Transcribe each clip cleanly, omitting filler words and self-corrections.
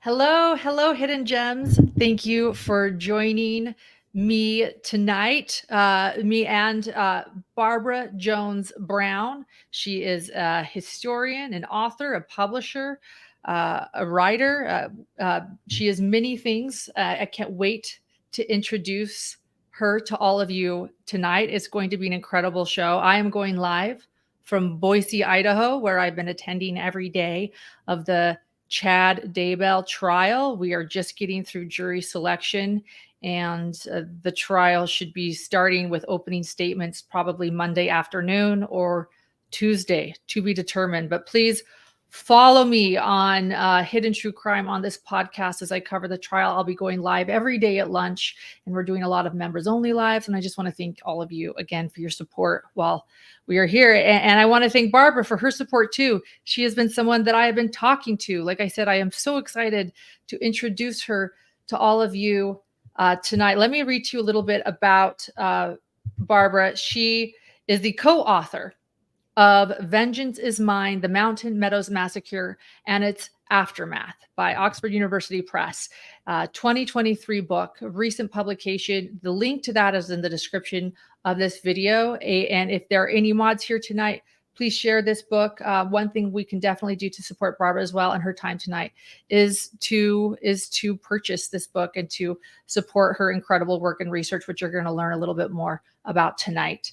Hello, hello, Hidden Gems. Thank you for joining me tonight, me and Barbara Jones Brown. She is a historian, an author, a publisher, a writer. She is many things. I can't wait to introduce her to all of you tonight. It's going to be an incredible show. I am going live from Boise, Idaho, where I've been attending every day of the Chad Daybell trial. We are just getting through jury selection, and the trial should be starting with opening statements probably Monday afternoon or Tuesday, to be determined. But please follow me on Hidden True Crime on this podcast as I cover the trial. I'll be going live every day at lunch, and we're doing a lot of members only lives. And I just want to thank all of you again for your support while we are here. And I want to thank Barbara for her support too. She has been someone that I have been talking to. Like I said, I am so excited to introduce her to all of you tonight. Let me read to you a little bit about Barbara. She is the co-author of Vengeance is Mine, The Mountain Meadows Massacre and Its Aftermath by Oxford University Press, 2023 book, recent publication. The link to that is in the description of this video. And if there are any mods here tonight, please share this book. One thing we can definitely do to support Barbara as well and her time tonight is to purchase this book and to support her incredible work and research, which you're going to learn a little bit more about tonight.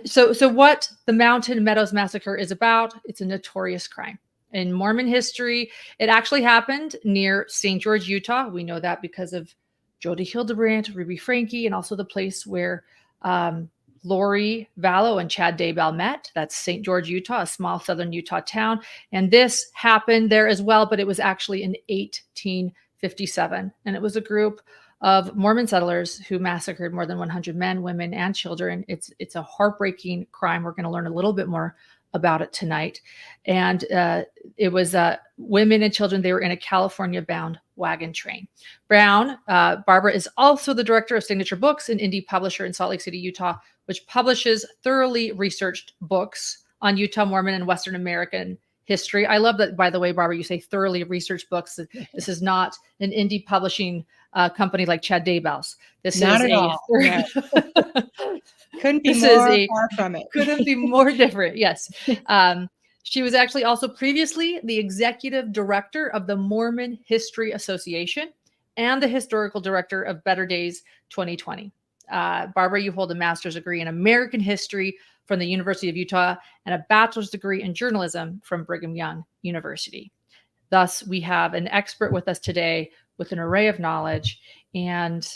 So what the Mountain Meadows Massacre is about, it's a notorious crime. In Mormon history, it actually happened near St. George, Utah. We know that because of Jody Hildebrandt, Ruby Franke, and also the place where Lori Vallow and Chad Daybell met. That's St. George, Utah, a small southern Utah town. And this happened there as well, but it was actually in 1857. And it was a group of Mormon settlers who massacred more than 100 men, women, and children. It's a heartbreaking crime. We're going to learn a little bit more about it tonight. And it was women and children. They were in a California-bound wagon train. Barbara is also the director of Signature Books, an indie publisher in Salt Lake City, Utah, which publishes thoroughly researched books on Utah, Mormon, and Western American history. I love that, by the way, Barbara, you say thoroughly researched books. This is not an indie publishing company like Chad Daybell's. This not is at all. No. Couldn't be more far from it. Couldn't be more different. Yes. She was actually also previously the executive director of the Mormon History Association and the historical director of Better Days 2020. Barbara, you hold a master's degree in American history from the University of Utah and a bachelor's degree in journalism from Brigham Young University. Thus, we have an expert with us today with an array of knowledge, and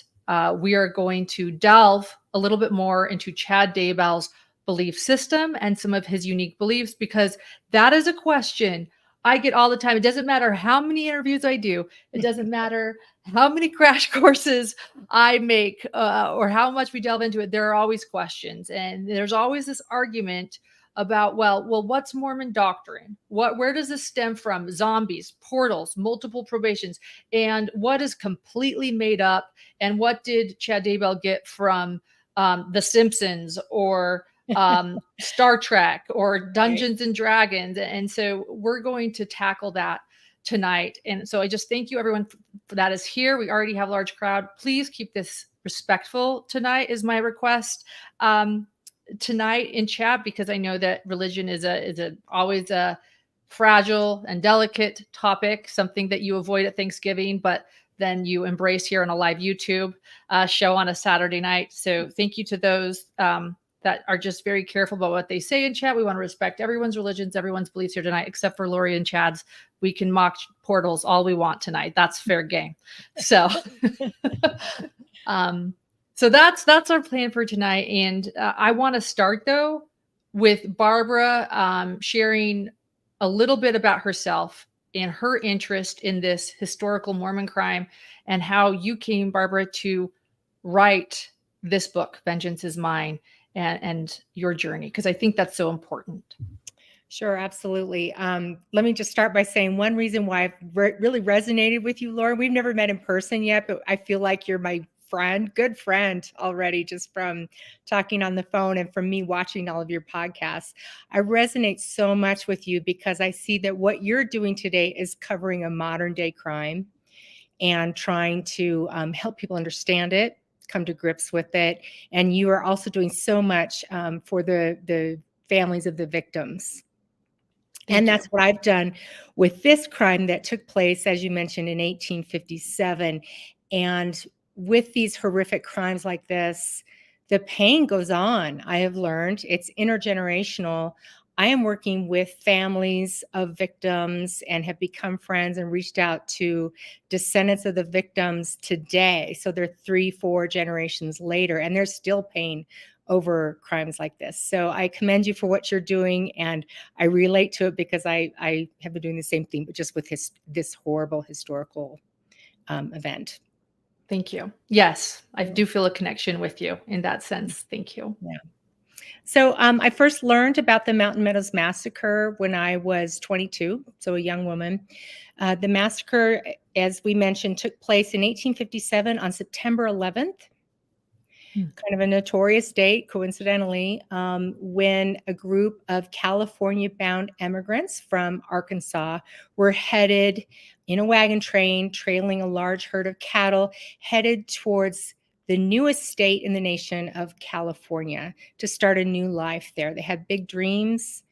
we are going to delve a little bit more into Chad Daybell's belief system and some of his unique beliefs, because that is a question I get all the time. It doesn't matter how many interviews I do. It doesn't matter how many crash courses I make or how much we delve into it. There are always questions. And there's always this argument about, well, what's Mormon doctrine? Where does this stem from? Zombies, portals, multiple probations, and what is completely made up? And what did Chad Daybell get from The Simpsons or Star Trek or Dungeons and Dragons? And so we're going to tackle that tonight. And so I just thank you everyone for that is here. We already have a large crowd. Please keep this respectful tonight is my request tonight in chat, because I know that religion is always a fragile and delicate topic, something that you avoid at Thanksgiving, but then you embrace here on a live YouTube show on a Saturday night. So thank you to those that are just very careful about what they say in chat. We want to respect everyone's religions, everyone's beliefs here tonight, except for Lori and Chad's. We can mock portals all we want tonight. That's fair game. So, so that's our plan for tonight. And I want to start though with Barbara sharing a little bit about herself and her interest in this historical Mormon crime and how you came, Barbara, to write this book, Vengeance is Mine, and your journey, because I think that's so important. Sure, absolutely. Let me just start by saying one reason why I've really resonated with you, Lauren. We've never met in person yet, but I feel like you're my good friend already, just from talking on the phone and from me watching all of your podcasts. I resonate so much with you because I see that what you're doing today is covering a modern day crime and trying to help people understand it, come to grips with it. And you are also doing so much for the families of the victims. And that's what I've done with this crime that took place, as you mentioned, in 1857. And with these horrific crimes like this, the pain goes on. I have learned it's intergenerational. I am working with families of victims and have become friends and reached out to descendants of the victims today. So they're 3-4 generations later, and there's still pain over crimes like this. So I commend you for what you're doing, and I relate to it because I have been doing the same thing, but just with this horrible historical event. Thank you. Yes, I do feel a connection with you in that sense. Thank you. Yeah. So I first learned about the Mountain Meadows massacre when I was 22, so a young woman. The massacre, as we mentioned, took place in 1857 on September 11th. Kind of a notorious date, coincidentally, when a group of California-bound immigrants from Arkansas were headed in a wagon train, trailing a large herd of cattle, headed towards the newest state in the nation of California to start a new life there. They had big dreams.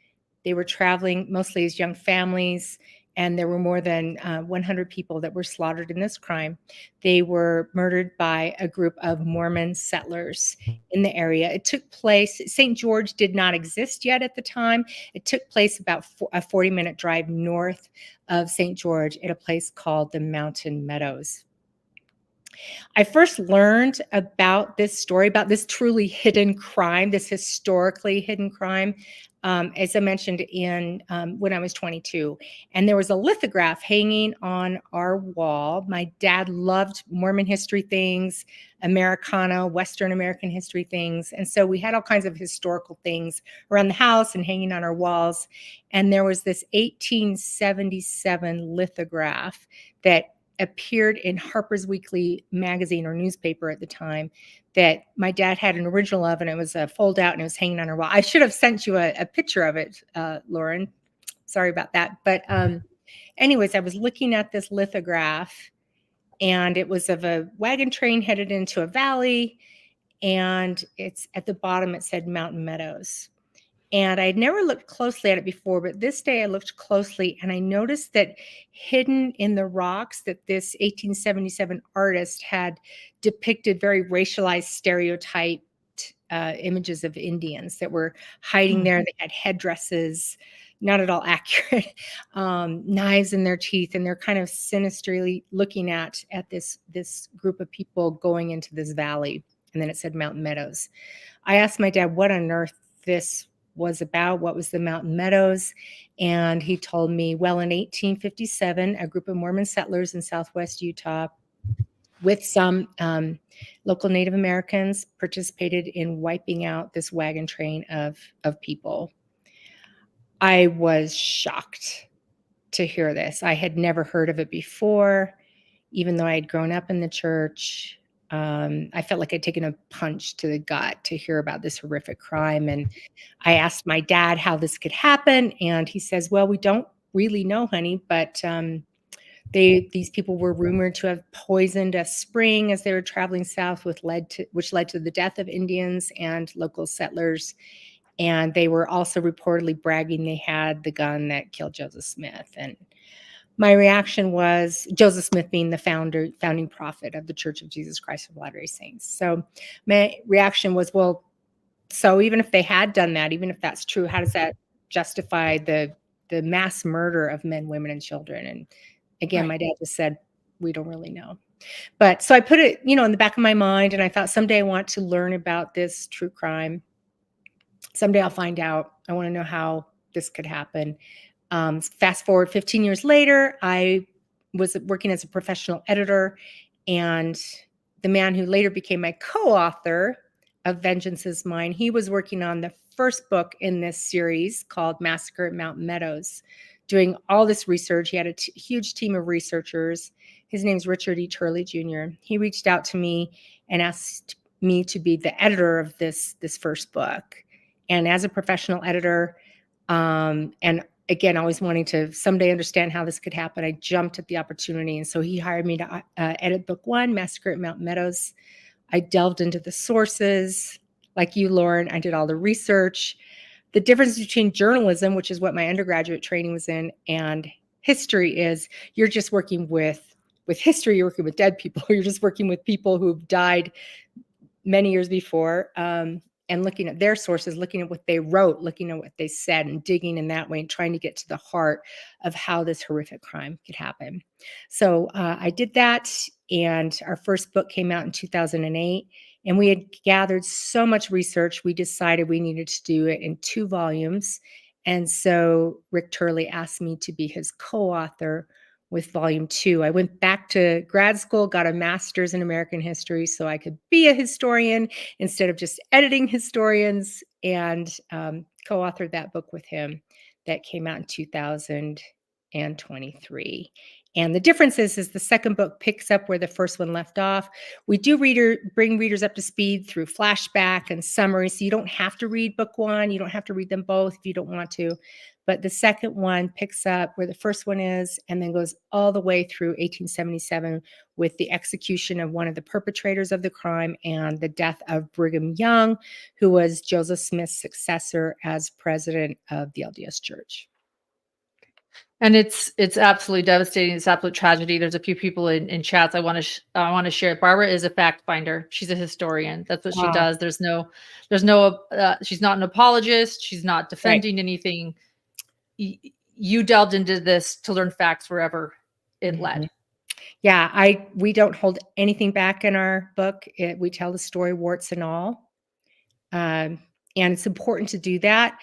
They were traveling mostly as young families, and there were more than 100 people that were slaughtered in this crime. They were murdered by a group of Mormon settlers in the area. It took place, St. George did not exist yet at the time. It took place about a 40-minute drive north of St. George at a place called the Mountain Meadows. I first learned about this story, about this truly hidden crime, this historically hidden crime, as I mentioned, when I was 22. And there was a lithograph hanging on our wall. My dad loved Mormon history things, Americana, Western American history things. And so we had all kinds of historical things around the house and hanging on our walls. And there was this 1877 lithograph that appeared in Harper's Weekly magazine or newspaper at the time that my dad had an original of, and it was a fold out and it was hanging on her wall. I should have sent you a picture of it, Lauren. Sorry about that. But anyways, I was looking at this lithograph, and it was of a wagon train headed into a valley, and it's at the bottom, it said Mountain Meadows. And I had never looked closely at it before, but this day I looked closely and I noticed that hidden in the rocks that this 1877 artist had depicted very racialized, stereotyped images of Indians that were hiding there. They had headdresses, not at all accurate, knives in their teeth, and they're kind of sinisterly looking at this group of people going into this valley. And then it said Mountain Meadows. I asked my dad what on earth this was about, what was the Mountain Meadows, and he told me, well, in 1857, a group of Mormon settlers in Southwest Utah with some local Native Americans participated in wiping out this wagon train of people. I was shocked to hear this. I had never heard of it before, even though I had grown up in the church. I felt like I'd taken a punch to the gut to hear about this horrific crime. And I asked my dad how this could happen. And he says, well, we don't really know, honey, but these people were rumored to have poisoned a spring as they were traveling south, which led to the death of Indians and local settlers. And they were also reportedly bragging they had the gun that killed Joseph Smith. And my reaction was, Joseph Smith being the founding prophet of the Church of Jesus Christ of Latter-day Saints. So my reaction was, well, so even if they had done that, even if that's true, how does that justify the mass murder of men, women, and children? And again, my dad just said, we don't really know. But so I put it, in the back of my mind, and I thought someday I want to learn about this true crime. Someday I'll find out. I want to know how this could happen. Fast forward 15 years later, I was working as a professional editor, and the man who later became my co-author of Vengeance is Mine, he was working on the first book in this series called Massacre at Mountain Meadows, doing all this research. He had a huge team of researchers, His name's Richard E. Turley Jr. He reached out to me and asked me to be the editor of this first book. And as a professional editor, and again, always wanting to someday understand how this could happen, I jumped at the opportunity. And so he hired me to edit book 1, Massacre at Mountain Meadows. I delved into the sources. Like you, Lauren, I did all the research. The difference between journalism, which is what my undergraduate training was in, and history is you're just working with history, you're working with dead people, you're just working with people who've died many years before, and looking at their sources, looking at what they wrote, looking at what they said, and digging in that way and trying to get to the heart of how this horrific crime could happen. So I did that, and our first book came out in 2008, and we had gathered so much research, we decided we needed to do it in 2 volumes. And so Rick Turley asked me to be his co-author with volume 2. I went back to grad school, got a master's in American history so I could be a historian instead of just editing historians, and co-authored that book with him that came out in 2023. And the difference is the second book picks up where the first one left off. We do bring readers up to speed through flashback and summary, so you don't have to read book 1. You don't have to read them both if you don't want to. But the second one picks up where the first one is and then goes all the way through 1877 with the execution of one of the perpetrators of the crime and the death of Brigham Young, who was Joseph Smith's successor as president of the LDS Church. And it's absolutely devastating. It's absolute tragedy. There's a few people in chats I want to share. Barbara is a fact finder. She's a historian. That's what she does. There's no she's not an apologist. She's not defending anything. You delved into this to learn facts wherever it led. Yeah, we don't hold anything back in our book. We tell the story, warts and all. And it's important to do that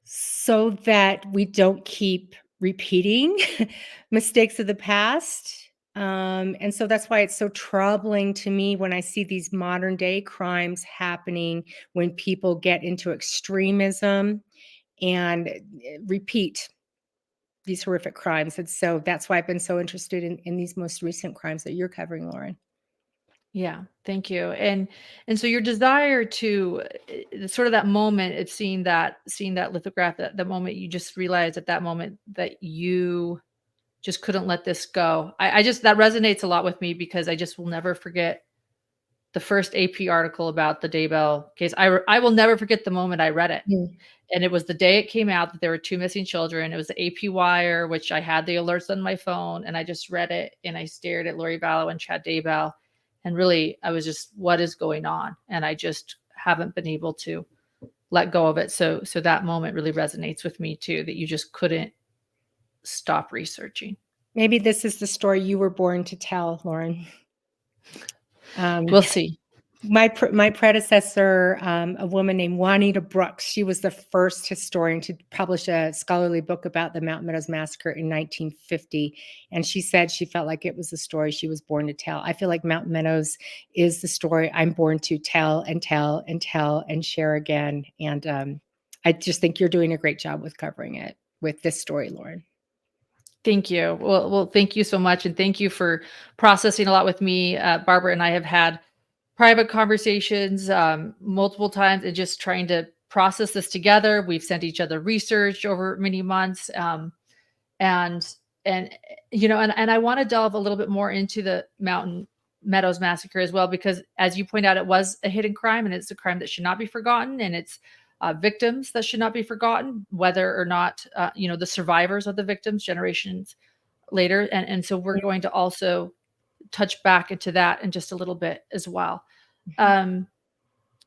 so that we don't keep repeating mistakes of the past. And so that's why it's so troubling to me when I see these modern day crimes happening, when people get into extremism and repeat these horrific crimes. And so that's why I've been so interested in these most recent crimes that you're covering, Lauren. Yeah, thank you. And so your desire to sort of that moment, it's seeing that lithograph, that moment, you just realized at that moment that you just couldn't let this go. I just, that resonates a lot with me because I just will never forget the first AP article about the Daybell case. I will never forget the moment I read it. And it was the day it came out that there were 2 missing children. It was the AP Wire, which I had the alerts on my phone, and I just read it and I stared at Lori Vallow and Chad Daybell. And really, I was just, what is going on? And I just haven't been able to let go of it. So that moment really resonates with me too, that you just couldn't stop researching. Maybe this is the story you were born to tell, Lauren. We'll see. My predecessor, a woman named Juanita Brooks, she was the first historian to publish a scholarly book about the Mountain Meadows Massacre in 1950. And she said she felt like it was the story she was born to tell. I feel like Mountain Meadows is the story I'm born to tell and tell and tell and share again. And I just think you're doing a great job with covering it with this story, Lauren. Thank you. Well, thank you so much. And thank you for processing a lot with me. Barbara and I have had private conversations multiple times and just trying to process this together. We've sent each other research over many months. And I want to delve a little bit more into the Mountain Meadows Massacre as well, because as you point out, it was a hidden crime and it's a crime that should not be forgotten. And it's victims that should not be forgotten, whether or not, the survivors of the victims generations later. And so we're going to also touch back into that in just a little bit as well.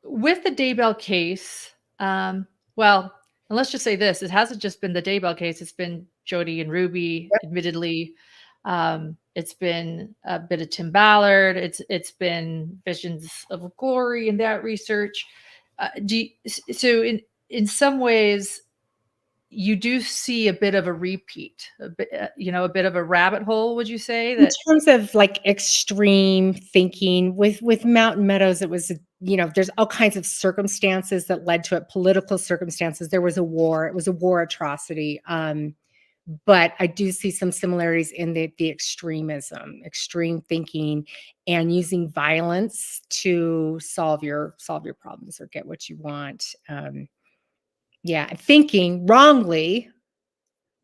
With the Daybell case, well, and let's just say this, it hasn't just been the Daybell case, it's been Jody and Ruby, admittedly. It's been a bit of Tim Ballard. It's been Visions of Glory and that research. So in some ways, you do see a bit of a repeat, a bit of a rabbit hole, would you say? That in terms of like extreme thinking with Mountain Meadows, it was, there's all kinds of circumstances that led to it, political circumstances. There was a war. It was a war atrocity. but I do see some similarities in the extremism, extreme thinking, and using violence to solve your problems or get what you want. Yeah, thinking wrongly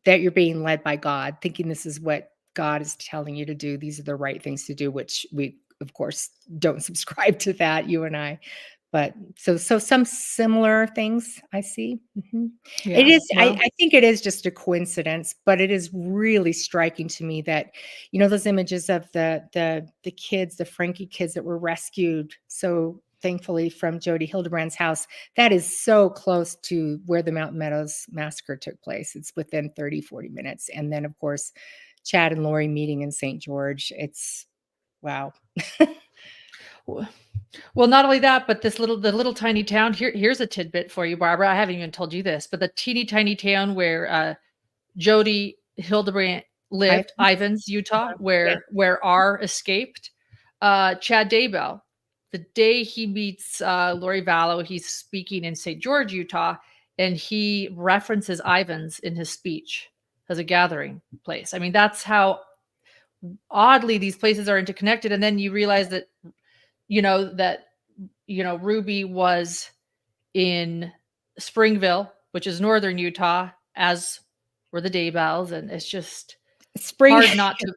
that you're being led by God, thinking this is what God is telling you to do. These are the right things to do, which we, of course, don't subscribe to that, you and I. But so some similar things I see. It Yeah. is, Well, I think it is just a coincidence, but it is really striking to me that, those images of the kids, the Frankie kids that were rescued so thankfully from Jody Hildebrand's house, that is so close to where the Mountain Meadows massacre took place. It's within 30, 40 minutes. And then, of course, Chad and Lori meeting in St. George. It's wow. well, not only that, but the little tiny town. Here's a tidbit for you, Barbara. I haven't even told you this, but the teeny tiny town where Jody Hildebrand lived, Ivans, Utah, Yeah. where R escaped. Chad Daybell, the day he meets Lori Vallow, he's speaking in St. George, Utah, and he references Ivans in his speech as a gathering place. I mean, that's how oddly these places are interconnected. And then you realize that Ruby was in Springville, which is northern Utah, as were the Daybells, and it's just hard not to.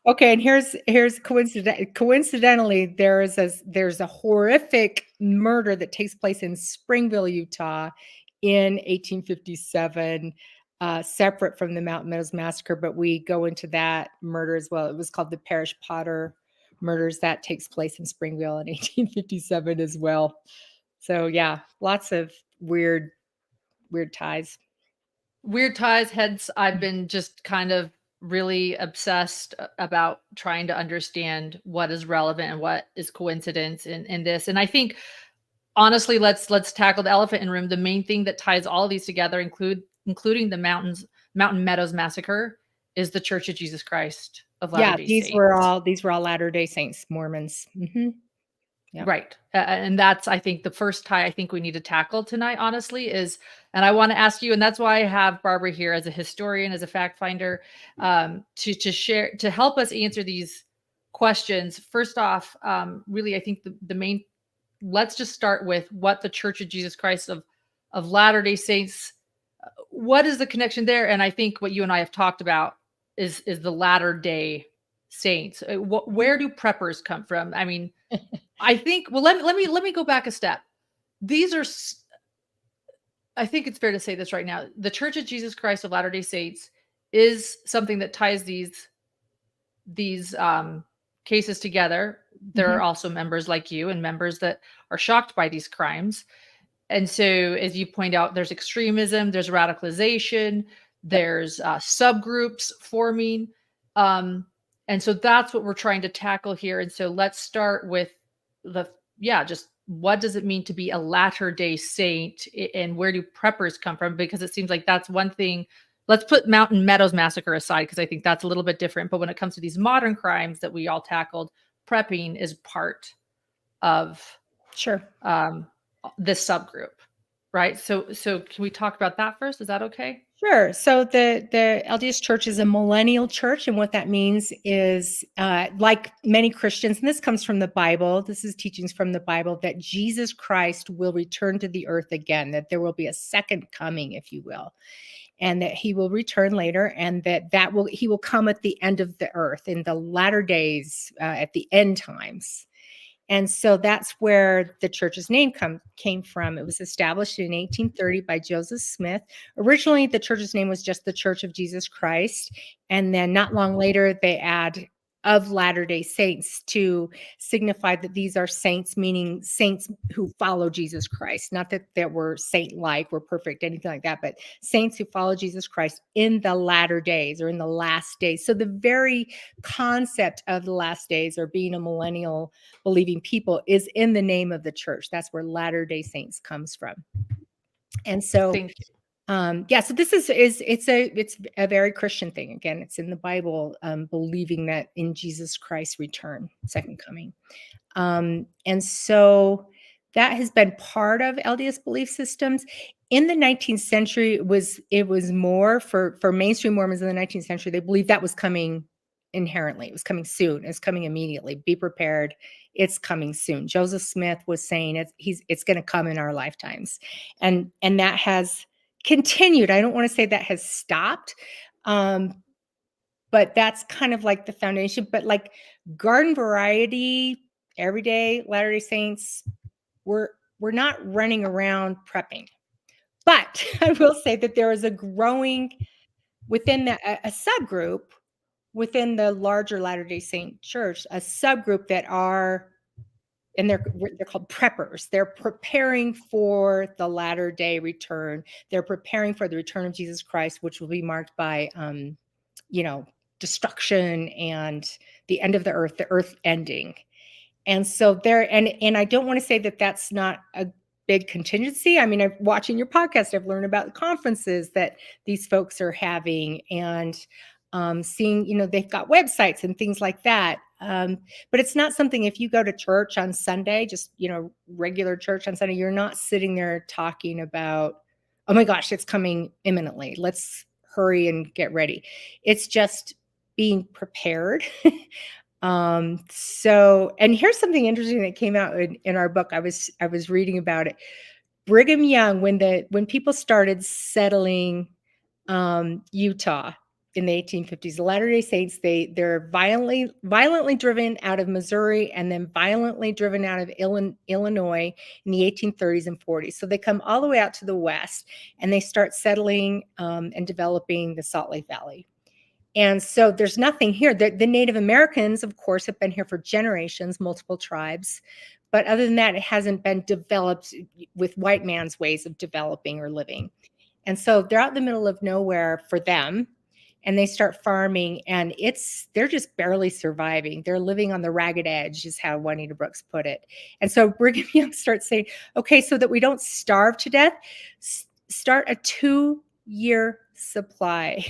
Okay, and here's coincidentally there's a horrific murder that takes place in Springville, Utah, in 1857, separate from the Mountain Meadows massacre, but we go into that murder as well. It was called the Parrish Potter murders. That takes place in Springville in 1857 as well. So yeah, lots of weird ties. Weird ties, hence I've been just kind of really obsessed about trying to understand what is relevant and what is coincidence in this. And I think honestly, let's tackle the elephant in the room. The main thing that ties all of these together, including the Mountain Meadows massacre, is the Church of Jesus Christ of Latter-day These Saints. were all Latter-day Saints, Mormons. Yep. Right. And that's, I think, the first tie I think we need to tackle tonight, honestly, is, and I want to ask you, and that's why I have Barbara here as a historian, as a fact finder, to share, to help us answer these questions. First off, really, I think the main, let's just start with what the Church of Jesus Christ of Latter-day Saints, what is the connection there? And I think what you and I have talked about is the Latter-day Saints. Where do preppers come from? I mean, I think, well, let me go back a step. These are, I think it's fair to say this right now. The Church of Jesus Christ of Latter-day Saints is something that ties these cases together. There are also members like you and members that are shocked by these crimes. And so, as you point out, there's extremism, there's radicalization, there's subgroups forming. And so that's what we're trying to tackle here. And so let's start with just what does it mean to be a Latter-day Saint, and where do preppers come from? Because it seems like that's one thing. Let's put Mountain Meadows massacre aside, because I think that's a little bit different. But when it comes to these modern crimes that we all tackled, prepping is part of this subgroup, right? So can we talk about that first? Is that okay? Sure. So the LDS Church is a millennial church, and what that means is, like many Christians, and this comes from the Bible, this is teachings from the Bible, that Jesus Christ will return to the earth again, that there will be a second coming, if you will, and that he will return later, and he will come at the end of the earth, in the latter days, at the end times. And so that's where the church's name came from. It was established in 1830 by Joseph Smith. Originally, the church's name was just the Church of Jesus Christ. And then not long later, they add of Latter-day Saints to signify that these are saints, meaning saints who follow Jesus Christ. Not that we're saint-like, we're perfect, anything like that, but saints who follow Jesus Christ in the latter days, or in the last days. So the very concept of the last days, or being a millennial believing people, is in the name of the church. That's where Latter-day Saints comes from. And so Thank you. so this it's a very Christian thing. Again, it's in the Bible, believing that in Jesus Christ's return, second coming. And so that has been part of LDS belief systems. in the 19th century, it was more for mainstream Mormons in the 19th century. They believed that was coming inherently. It was coming soon. It's coming immediately. Be prepared. It's coming soon. Joseph Smith was saying it's going to come in our lifetimes, and that has continued. I don't want to say that has stopped, but that's kind of like the foundation. But like garden variety, everyday Latter-day Saints, we're not running around prepping. But I will say that there is a growing within a subgroup within the larger Latter-day Saint church, a subgroup that are, and they're called preppers. They're preparing for the latter day return. They're preparing for the return of Jesus Christ, which will be marked by, destruction and the end of the earth ending. And so and I don't want to say that that's not a big contingency. I mean, I'm watching your podcast. I've learned about the conferences that these folks are having, and seeing, they've got websites and things like that. But it's not something, if you go to church on Sunday, just, regular church on Sunday, you're not sitting there talking about, oh my gosh, it's coming imminently. Let's hurry and get ready. It's just being prepared. And here's something interesting that came out in our book. I was reading about it. Brigham Young, when people started settling Utah in the 1850s, the Latter-day Saints, they're violently driven out of Missouri and then violently driven out of Illinois in the 1830s and 40s. So they come all the way out to the west, and they start settling and developing the Salt Lake Valley. And so there's nothing here. The Native Americans, of course, have been here for generations, multiple tribes. But other than that, it hasn't been developed with white man's ways of developing or living. And so they're out in the middle of nowhere for them, and they start farming, and they're just barely surviving. They're living on the ragged edge, is how Juanita Brooks put it. And so Brigham Young starts saying, okay, so that we don't starve to death, start a 2-year supply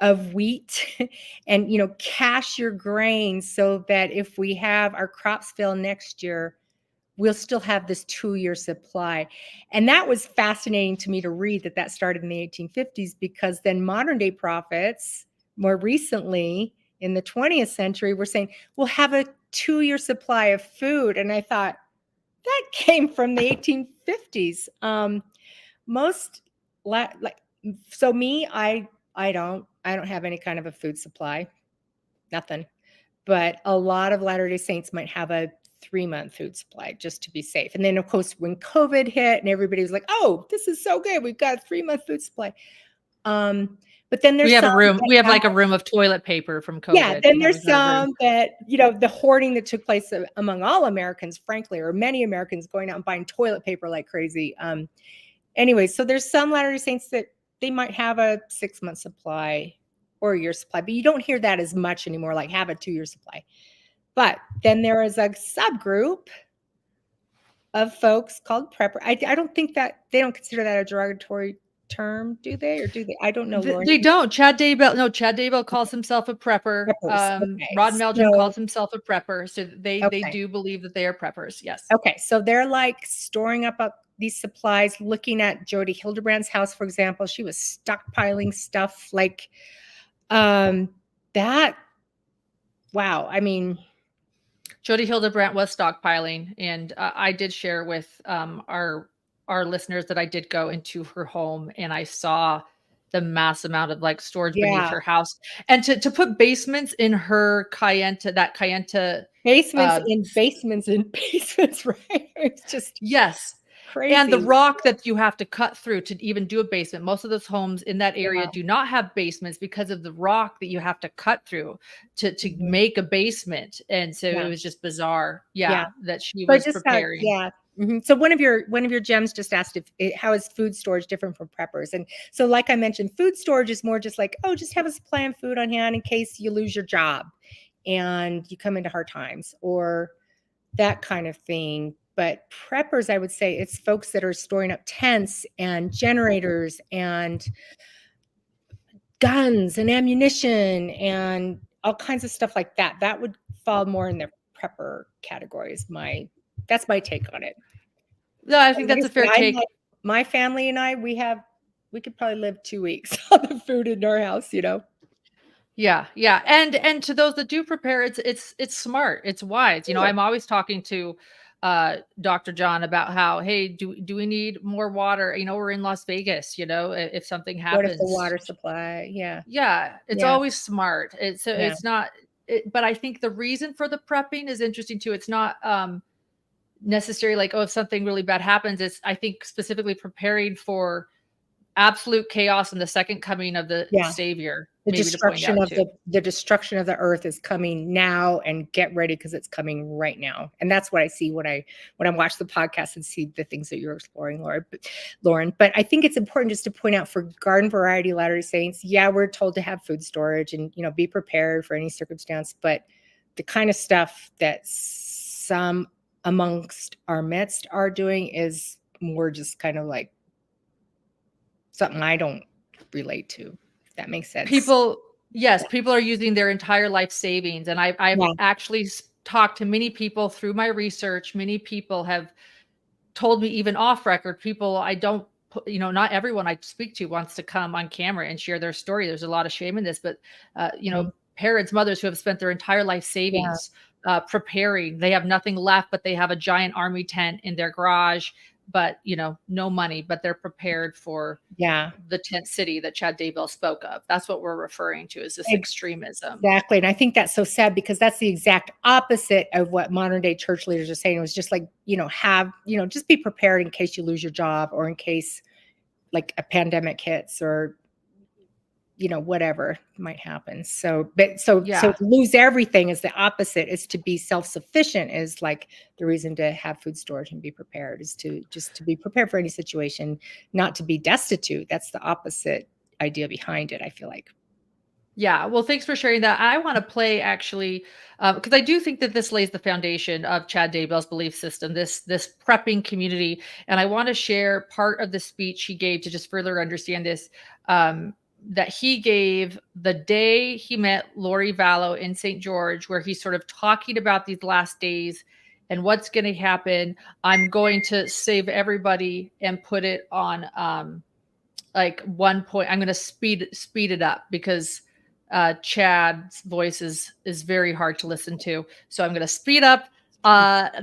of wheat and, cache your grain so that if we have our crops fail next year, we'll still have this 2-year supply. And that was fascinating to me to read that started in the 1850s, because then modern day prophets, more recently in the 20th century, were saying, we'll have a 2-year supply of food. And I thought, that came from the 1850s. So me, I don't have any kind of a food supply, nothing. But a lot of Latter-day Saints might have a 3-month food supply just to be safe. And then, of course, when COVID hit and everybody was like, oh, this is so good, we've got a 3-month food supply. But then there's we have like a room of toilet paper from COVID. Yeah, then there's some that, the hoarding that took place among all Americans, frankly, or many Americans going out and buying toilet paper like crazy. Anyway, so there's some Latter-day Saints that they might have a 6-month supply or a year supply, but you don't hear that as much anymore, like have a 2-year supply. But then there is a subgroup of folks called prepper. I don't think that they don't consider that a derogatory term, do they? Or do they? I don't know, Lauren. They don't. Chad Daybell calls himself a prepper. Okay. Rod Meldrum calls himself a prepper. So they do believe that they are preppers. Yes. Okay. So they're like storing up these supplies. Looking at Jody Hildebrand's house, for example, she was stockpiling stuff like that. Wow. I mean, Jody Hildebrand was stockpiling, and I did share with our listeners that I did go into her home, and I saw the mass amount of like storage beneath her house, and to put basements in her Kayenta basements in basements, right? It's just crazy. And the rock that you have to cut through to even do a basement. Most of those homes in that area do not have basements because of the rock that you have to cut through to make a basement. And so it was just bizarre. That she was preparing. So one of your gems just asked how is food storage different from preppers? And so, like I mentioned, food storage is more just like, just have a supply of food on hand in case you lose your job and you come into hard times or that kind of thing. But preppers, I would say, it's folks that are storing up tents and generators and guns and ammunition and all kinds of stuff like that. That would fall more in the prepper category. That's my take on it. No, I think that's a fair take. my family and I, we could probably live 2 weeks on the food in our house, you know? Yeah, yeah, and to those that do prepare, it's smart, it's wise. Yeah. I'm always talking to Dr. John about how, hey, do we need more water? We're in Las Vegas. If something What if the happens, water supply? Yeah. yeah, it's Yeah. always smart. So Yeah. it's not. But I think the reason for the prepping is interesting too. It's not necessarily like, oh, if something really bad happens, it's, I think, specifically preparing for absolute chaos and the second coming of the Yeah. Savior, The maybe to point destruction out of too. the destruction of the earth is coming now, and get ready because it's coming right now. And that's what I see when I watch the podcast and see the things that you're exploring, Lauren. But I think it's important just to point out for garden variety Latter-day Saints, yeah, we're told to have food storage and be prepared for any circumstance. But the kind of stuff that some amongst our midst are doing is more just kind of like something I don't relate to, if that makes sense. Yes, people are using their entire life savings, and I've Yeah. actually talked to many people through my research. Many people have told me, even off record, people I don't not everyone I speak to wants to come on camera and share their story. There's a lot of shame in this, but Mhm. parents, mothers who have spent their entire life Yeah. savings preparing. They have nothing left, but they have a giant army tent in their garage, but no money, but they're prepared for Yeah. the tent city that Chad Daybell spoke of. That's what we're referring to, is this extremism. Exactly. And I think that's so sad because that's the exact opposite of what modern day church leaders are saying. It was just like, just be prepared in case you lose your job, or in case like a pandemic hits, or whatever might happen. So Yeah. to lose everything is the opposite. Is to be self-sufficient is like the reason to have food storage and be prepared, is to be prepared for any situation, not to be destitute. That's the opposite idea behind it, I feel like. Yeah. Well, thanks for sharing that. I want to play, actually, because I do think that this lays the foundation of Chad Daybell's belief system, this prepping community. And I want to share part of the speech he gave to just further understand this, that he gave the day he met Lori Vallow in St. George, where he's sort of talking about these last days and what's going to happen. I'm going to save everybody and put it on like 1 point. I'm going to speed it up because Chad's voice is very hard to listen to. So I'm going to speed up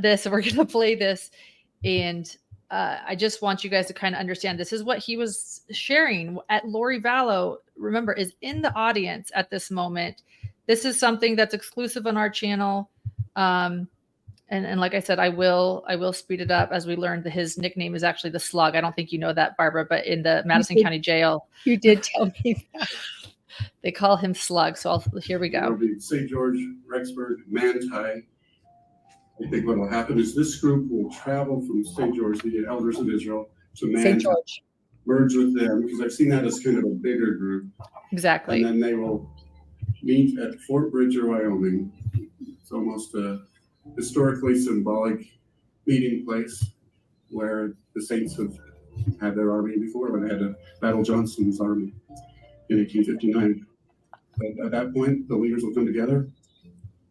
this, and we're going to play this. And I just want you guys to kind of understand, this is what he was sharing. At Lori Vallow, remember, is in the audience at this moment. This is something that's exclusive on our channel. And like I said, I will speed it up. As we learned that his nickname is actually the Slug. I don't think you know that, Barbara, but in the Madison County Jail, you did tell me that. They call him Slug. So here we go. St. George, Rexburg, Manti. I think what will happen is this group will travel from St. George, the elders of Israel, to Manti, St. George, merge with them, because I've seen that as kind of a bigger group. Exactly. And then they will meet at Fort Bridger, Wyoming. It's almost a historically symbolic meeting place where the Saints have had their army before, when they had to battle Johnston's army in 1859. But at that point, the leaders will come together.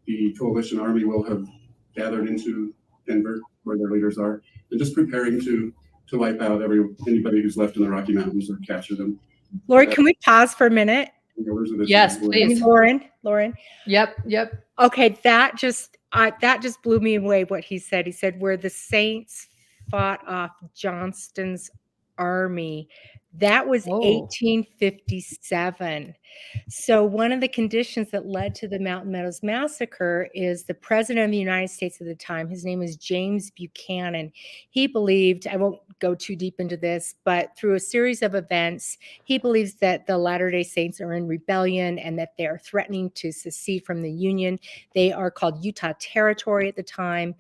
The coalition army will have gathered into Denver, where their leaders are, and just preparing to wipe out anybody who's left in the Rocky Mountains or capture them. Lori, can we pause for a minute? Yes, please. Lauren. Yep. Okay, that just blew me away what he said. He said, where the Saints fought off Johnston's army. That was 1857. So one of the conditions that led to the Mountain Meadows massacre is the president of the United States at the time. His name is James Buchanan. He believed, I won't go too deep into this, but through a series of events, he believes that the Latter-day Saints are in rebellion and that they are threatening to secede from the Union. They are called Utah Territory at the time.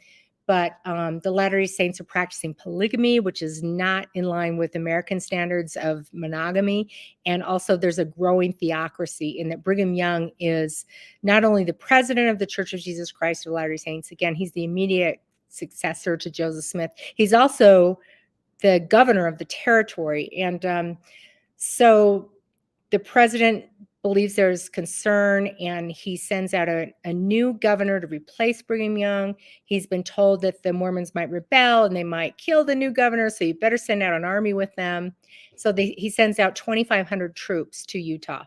But the Latter-day Saints are practicing polygamy, which is not in line with American standards of monogamy. And also there's a growing theocracy in that Brigham Young is not only the president of the Church of Jesus Christ of Latter-day Saints, again, he's the immediate successor to Joseph Smith. He's also the governor of the territory. And so the president believes there's concern, and he sends out a new governor to replace Brigham Young. He's been told that the Mormons might rebel and they might kill the new governor, so you better send out an army with them. So he sends out 2,500 troops to Utah.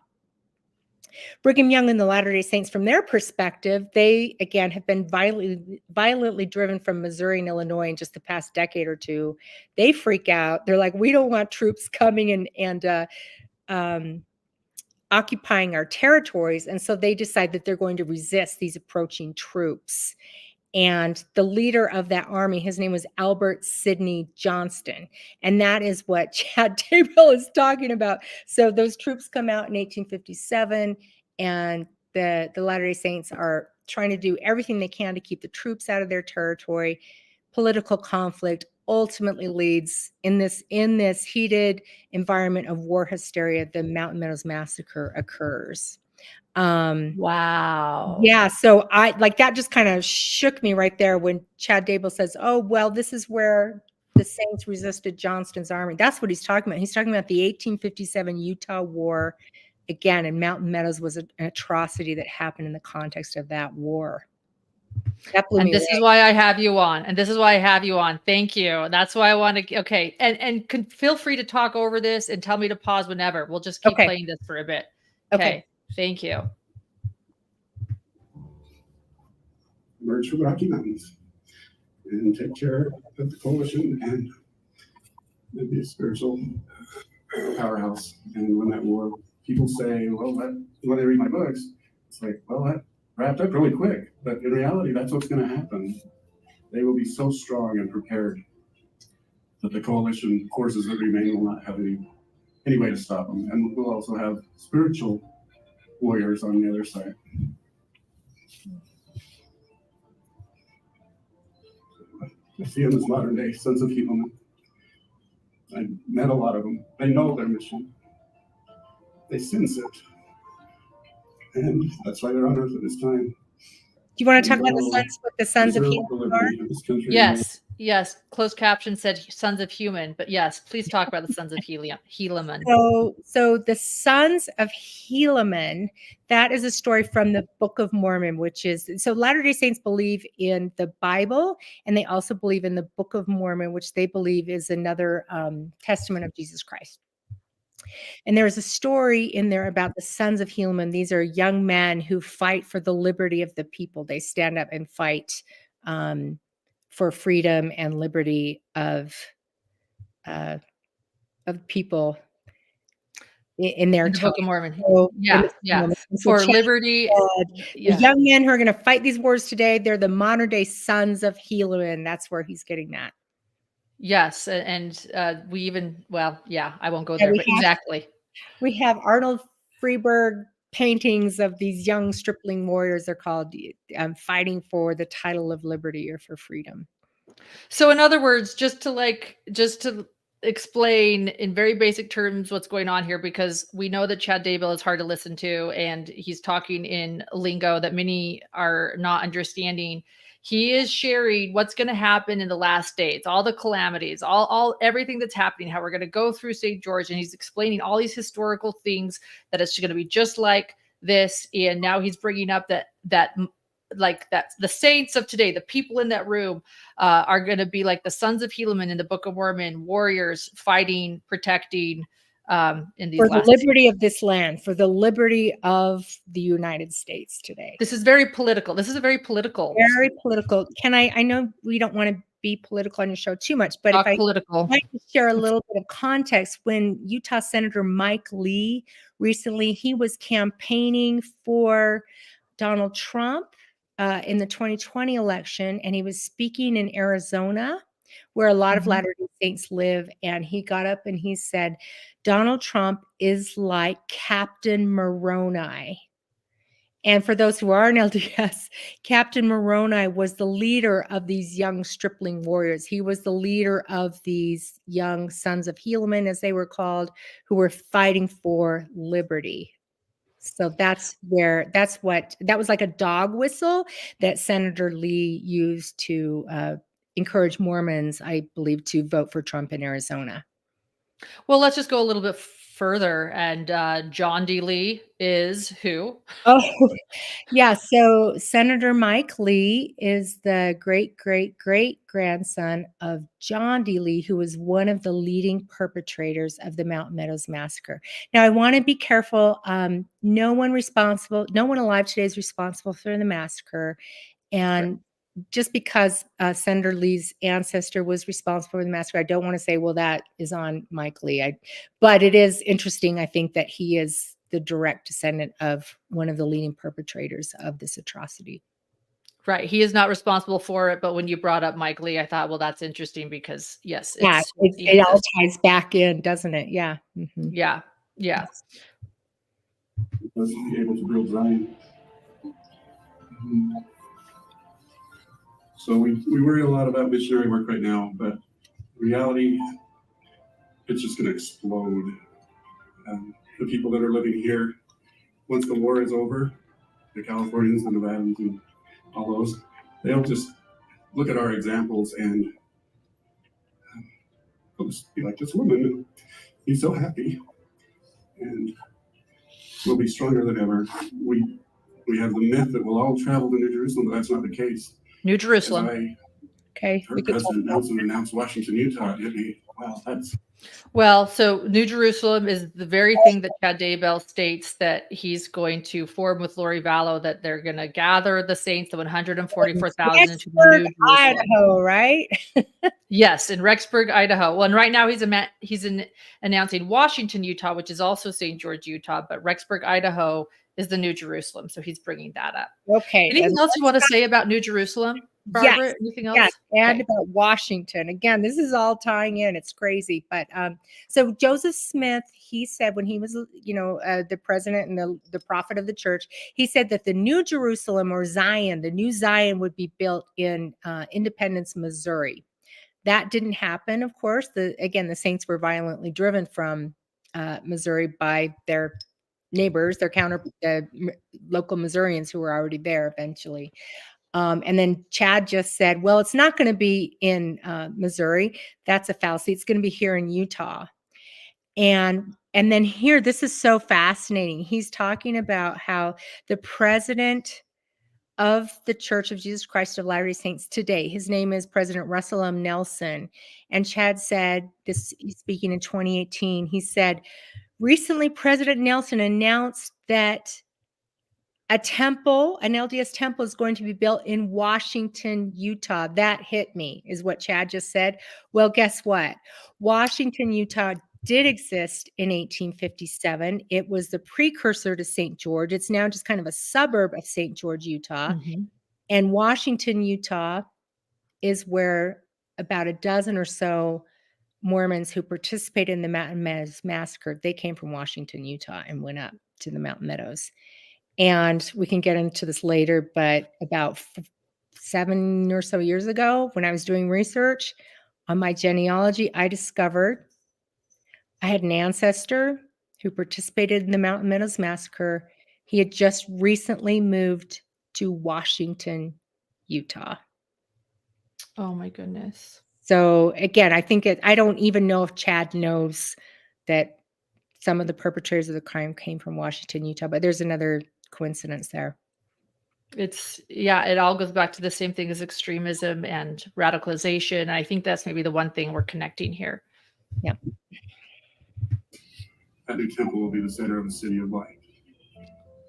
Brigham Young and the Latter-day Saints, from their perspective, they, again, have been violently driven from Missouri and Illinois in just the past decade or two. They freak out. They're like, we don't want troops coming and occupying our territories. And so they decide that they're going to resist these approaching troops. And the leader of that army, his name was Albert Sidney Johnston. And that is what Chad Daybell is talking about. So those troops come out in 1857, and the Latter-day Saints are trying to do everything they can to keep the troops out of their territory. Political conflict ultimately leads in this heated environment of war hysteria. The Mountain Meadows massacre occurs. Wow. Yeah. So that just kind of shook me right there when Chad Daybell says, oh, well, this is where the Saints resisted Johnston's army. That's what he's talking about. He's talking about the 1857 Utah War. Again, and Mountain Meadows was an atrocity that happened in the context of that war. That blew me away. This is why I have you on. And this is why I have you on. Thank you. That's why I want to. Okay. And feel free to talk over this and tell me to pause whenever. We'll just keep playing this for a bit. Okay. Thank you. Emerge from the Rocky Mountains and take care of the coalition and be a spiritual powerhouse. And when that war, people say, well, when they read my books, it's like, well, that wrapped up really quick. But in reality, that's what's going to happen. They will be so strong and prepared that the coalition forces that remain will not have any way to stop them. And we'll also have spiritual warriors on the other side. I see them as modern day sons of Helaman. I met a lot of them. They know their mission. They sense it. And that's why they're on earth at this time. Do you want to talk about the sons of Helaman? Yes, yes. Closed caption said sons of human, but yes, please talk about the sons of Helaman. So the sons of Helaman, that is a story from the Book of Mormon, which is, so Latter-day Saints believe in the Bible, and they also believe in the Book of Mormon, which they believe is another testament of Jesus Christ. And there's a story in there about the sons of Helaman. These are young men who fight for the liberty of the people. They stand up and fight for freedom and liberty of people in their time. Book of Mormon. So, yeah. For liberty. The young men who are going to fight these wars today, they're the modern day sons of Helaman. That's where he's getting that. Yes, and we even, well, yeah, I won't go there, but exactly. We have Arnold Freeberg paintings of these young stripling warriors. They're called fighting for the title of liberty or for freedom. So in other words, just to explain in very basic terms what's going on here, because we know that Chad Daybell is hard to listen to, and he's talking in lingo that many are not understanding. He is sharing what's going to happen in the last days, all the calamities, everything that's happening, how we're going to go through St. George, and he's explaining all these historical things that it's going to be just like this. And now he's bringing up that the saints of today, the people in that room, are going to be like the sons of Helaman in the Book of Mormon, warriors fighting, protecting in these for the liberty of this land, for the liberty of the United States today. This is very political. This is a very political. I know we don't want to be political on your show too much, but if I might share a little bit of context, when Utah Senator Mike Lee recently, he was campaigning for Donald Trump in the 2020 election, and he was speaking in Arizona, where a lot of Latter-day Saints live, and he got up and he said, Donald Trump is like Captain Moroni. And for those who are in LDS, Captain Moroni was the leader of these young stripling warriors. He was the leader of these young sons of Helaman, as they were called, who were fighting for liberty. So that was like a dog whistle that Senator Lee used to encourage Mormons, I believe, to vote for Trump in Arizona. Well, let's just go a little bit further. And John D. Lee is who? Oh, yeah. So Senator Mike Lee is the great, great, great grandson of John D. Lee, who was one of the leading perpetrators of the Mountain Meadows massacre. Now, I want to be careful. No one alive today is responsible for the massacre. And just because Senator Lee's ancestor was responsible for the massacre, I don't want to say, well, that is on Mike Lee. But it is interesting, I think, that he is the direct descendant of one of the leading perpetrators of this atrocity. Right. He is not responsible for it. But when you brought up Mike Lee, I thought, well, that's interesting because, yes, it all ties back in, doesn't it? Yeah. Mm-hmm. Yeah. Yeah. Was able to build Zion. So we worry a lot about missionary work right now, but reality, it's just going to explode. The people that are living here, once the war is over, the Californians, the Nevadans, and all those, they'll just look at our examples and they'll just be like, this woman, he's so happy. And we'll be stronger than ever. We have the myth that we'll all travel to New Jerusalem, but that's not the case. New Jerusalem. Okay. Heard President Nelson announce Washington, Utah. It hit me. Wow, that's... Well, so New Jerusalem is the very thing that Chad Daybell states that he's going to form with Lori Vallow, that they're going to gather the saints, the 144,000 into New Jerusalem. Idaho, right? Yes, in Rexburg, Idaho. Well, and right now he's announcing Washington, Utah, which is also St. George, Utah, but Rexburg, Idaho is the New Jerusalem. So he's bringing that up. Okay. Anything else you want to say about New Jerusalem, Barbara? Yes. Anything else? Yes, and about Washington. Again, this is all tying in. It's crazy. But so Joseph Smith, he said when he was, the president and the prophet of the church, he said that the New Jerusalem, or Zion, the new Zion, would be built in Independence, Missouri. That didn't happen, of course. The saints were violently driven from Missouri by their neighbors, their local Missourians who were already there eventually. And then Chad just said, well, it's not going to be in Missouri. That's a fallacy. It's going to be here in Utah. And then here, this is so fascinating. He's talking about how the president of the Church of Jesus Christ of Latter-day Saints today, his name is President Russell M. Nelson. And Chad said, this, speaking in 2018, he said, recently, President Nelson announced that an LDS temple is going to be built in Washington, Utah. That hit me, is what Chad just said. Well, guess what? Washington, Utah did exist in 1857. It was the precursor to St. George. It's now just kind of a suburb of St. George, Utah. Mm-hmm. And Washington, Utah is where about a dozen or so Mormons who participated in the Mountain Meadows massacre, they came from Washington, Utah, and went up to the Mountain Meadows. And we can get into this later, but about 7 or so years ago, when I was doing research on my genealogy, I discovered I had an ancestor who participated in the Mountain Meadows massacre. He had just recently moved to Washington, Utah. Oh my goodness. So again, I don't even know if Chad knows that some of the perpetrators of the crime came from Washington, Utah, but there's another coincidence there. It all goes back to the same thing as extremism and radicalization. I think that's maybe the one thing we're connecting here. Yeah. That new temple will be the center of the city of light.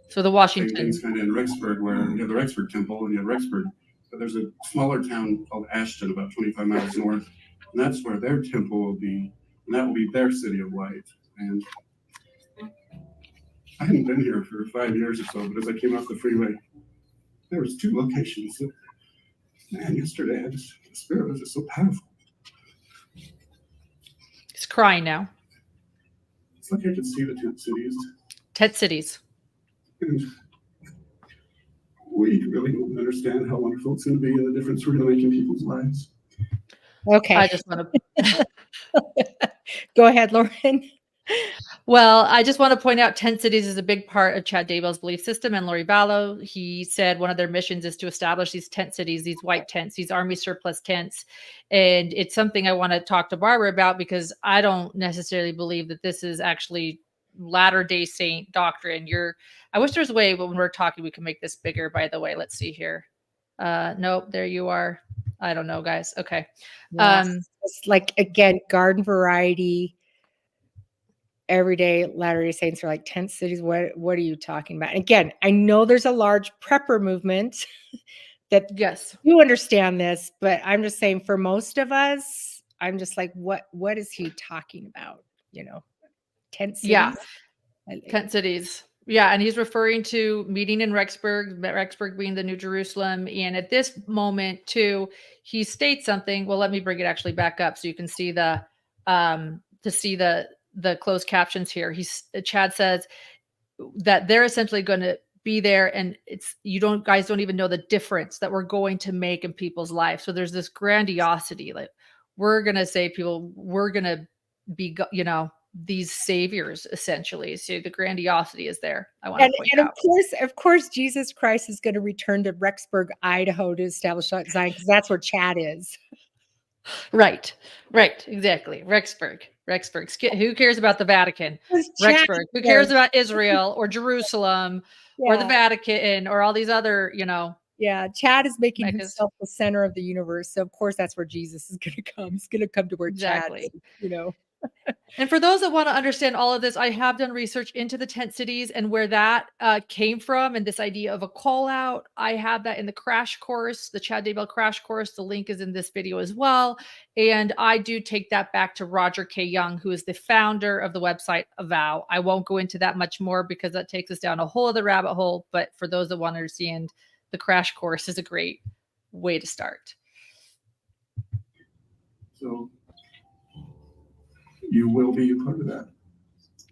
So the Washington. Same thing's kind of in Rexburg, where you have the Rexburg temple and you have Rexburg, but there's a smaller town called Ashton, about 25 miles north, and that's where their temple will be, and that will be their city of light. And I hadn't been here for 5 years or so, but as I came off the freeway, there was 2 locations. Man, yesterday, the spirit was just so powerful. He's crying now. It's like I could see the tent cities. Tent cities. And we really don't understand how wonderful it's going to be and the difference we're going to make in people's lives. Okay. I just want to... Go ahead, Lauren. Well, I just want to point out tent cities is a big part of Chad Daybell's belief system and Lori Vallow. He said one of their missions is to establish these tent cities, these white tents, these army surplus tents. And it's something I want to talk to Barbara about because I don't necessarily believe that this is actually Latter-day Saint doctrine. I wish there's a way, but when we're talking, we can make this bigger, by the way. Let's see here. Nope, there you are. I don't know, guys. Okay. It's like, again, garden variety. Everyday Latter-day Saints are like tent cities. What are you talking about? Again, I know there's a large prepper movement that yes, you understand this, but I'm just saying for most of us, I'm just like, what is he talking about? Tent cities. Yeah, tent cities. Yeah, and he's referring to meeting in Rexburg being the New Jerusalem. And at this moment, too, he states something. Well, let me bring it actually back up so you can see the closed captions here. Chad says that they're essentially going to be there, and guys don't even know the difference that we're going to make in people's lives. So there's this grandiosity, like we're going to say people, we're going to be, these saviors essentially. So the grandiosity is there. I want to point out. Of course, Jesus Christ is going to return to Rexburg, Idaho to establish Zion because that's where Chad is. Right, exactly. Rexburg. Who cares about the Vatican? Rexburg. Who cares about Israel or Jerusalem or the Vatican or all these other, Yeah, Chad is making himself the center of the universe. So of course that's where Jesus is going to come. He's going to come to where Chad is, And for those that want to understand all of this, I have done research into the tent cities and where that came from, and this idea of a call out. I have that in the crash course, the Chad Daybell crash course. The link is in this video as well. And I do take that back to Roger K. Young, who is the founder of the website Avow. I won't go into that much more because that takes us down a whole other rabbit hole. But for those that want to understand, the crash course is a great way to start. So you will be a part of that.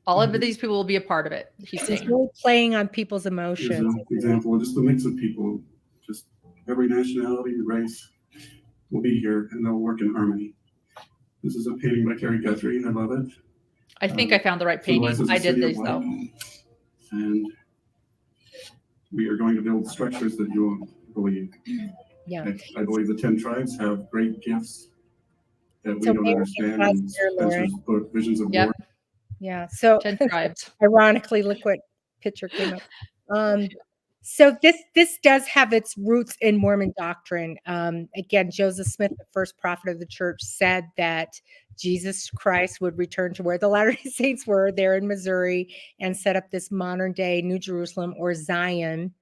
All of these people will be a part of it. He's really playing on people's emotions. Here's an example, just a mix of people, just every nationality, race will be here, and they'll work in harmony. This is a painting by Carrie Guthrie. I love it. I think I found the right painting. I did this though. And we are going to build structures that you won't believe. Yeah. I believe the 10 tribes have great gifts that we don't understand in Spencer's book, Visions of Glory. Yeah. So 10 tribes. Ironically, look what picture came up. So this does have its roots in Mormon doctrine. Again, Joseph Smith, the first prophet of the church, said that Jesus Christ would return to where the Latter-day Saints were, there in Missouri, and set up this modern day New Jerusalem or Zion.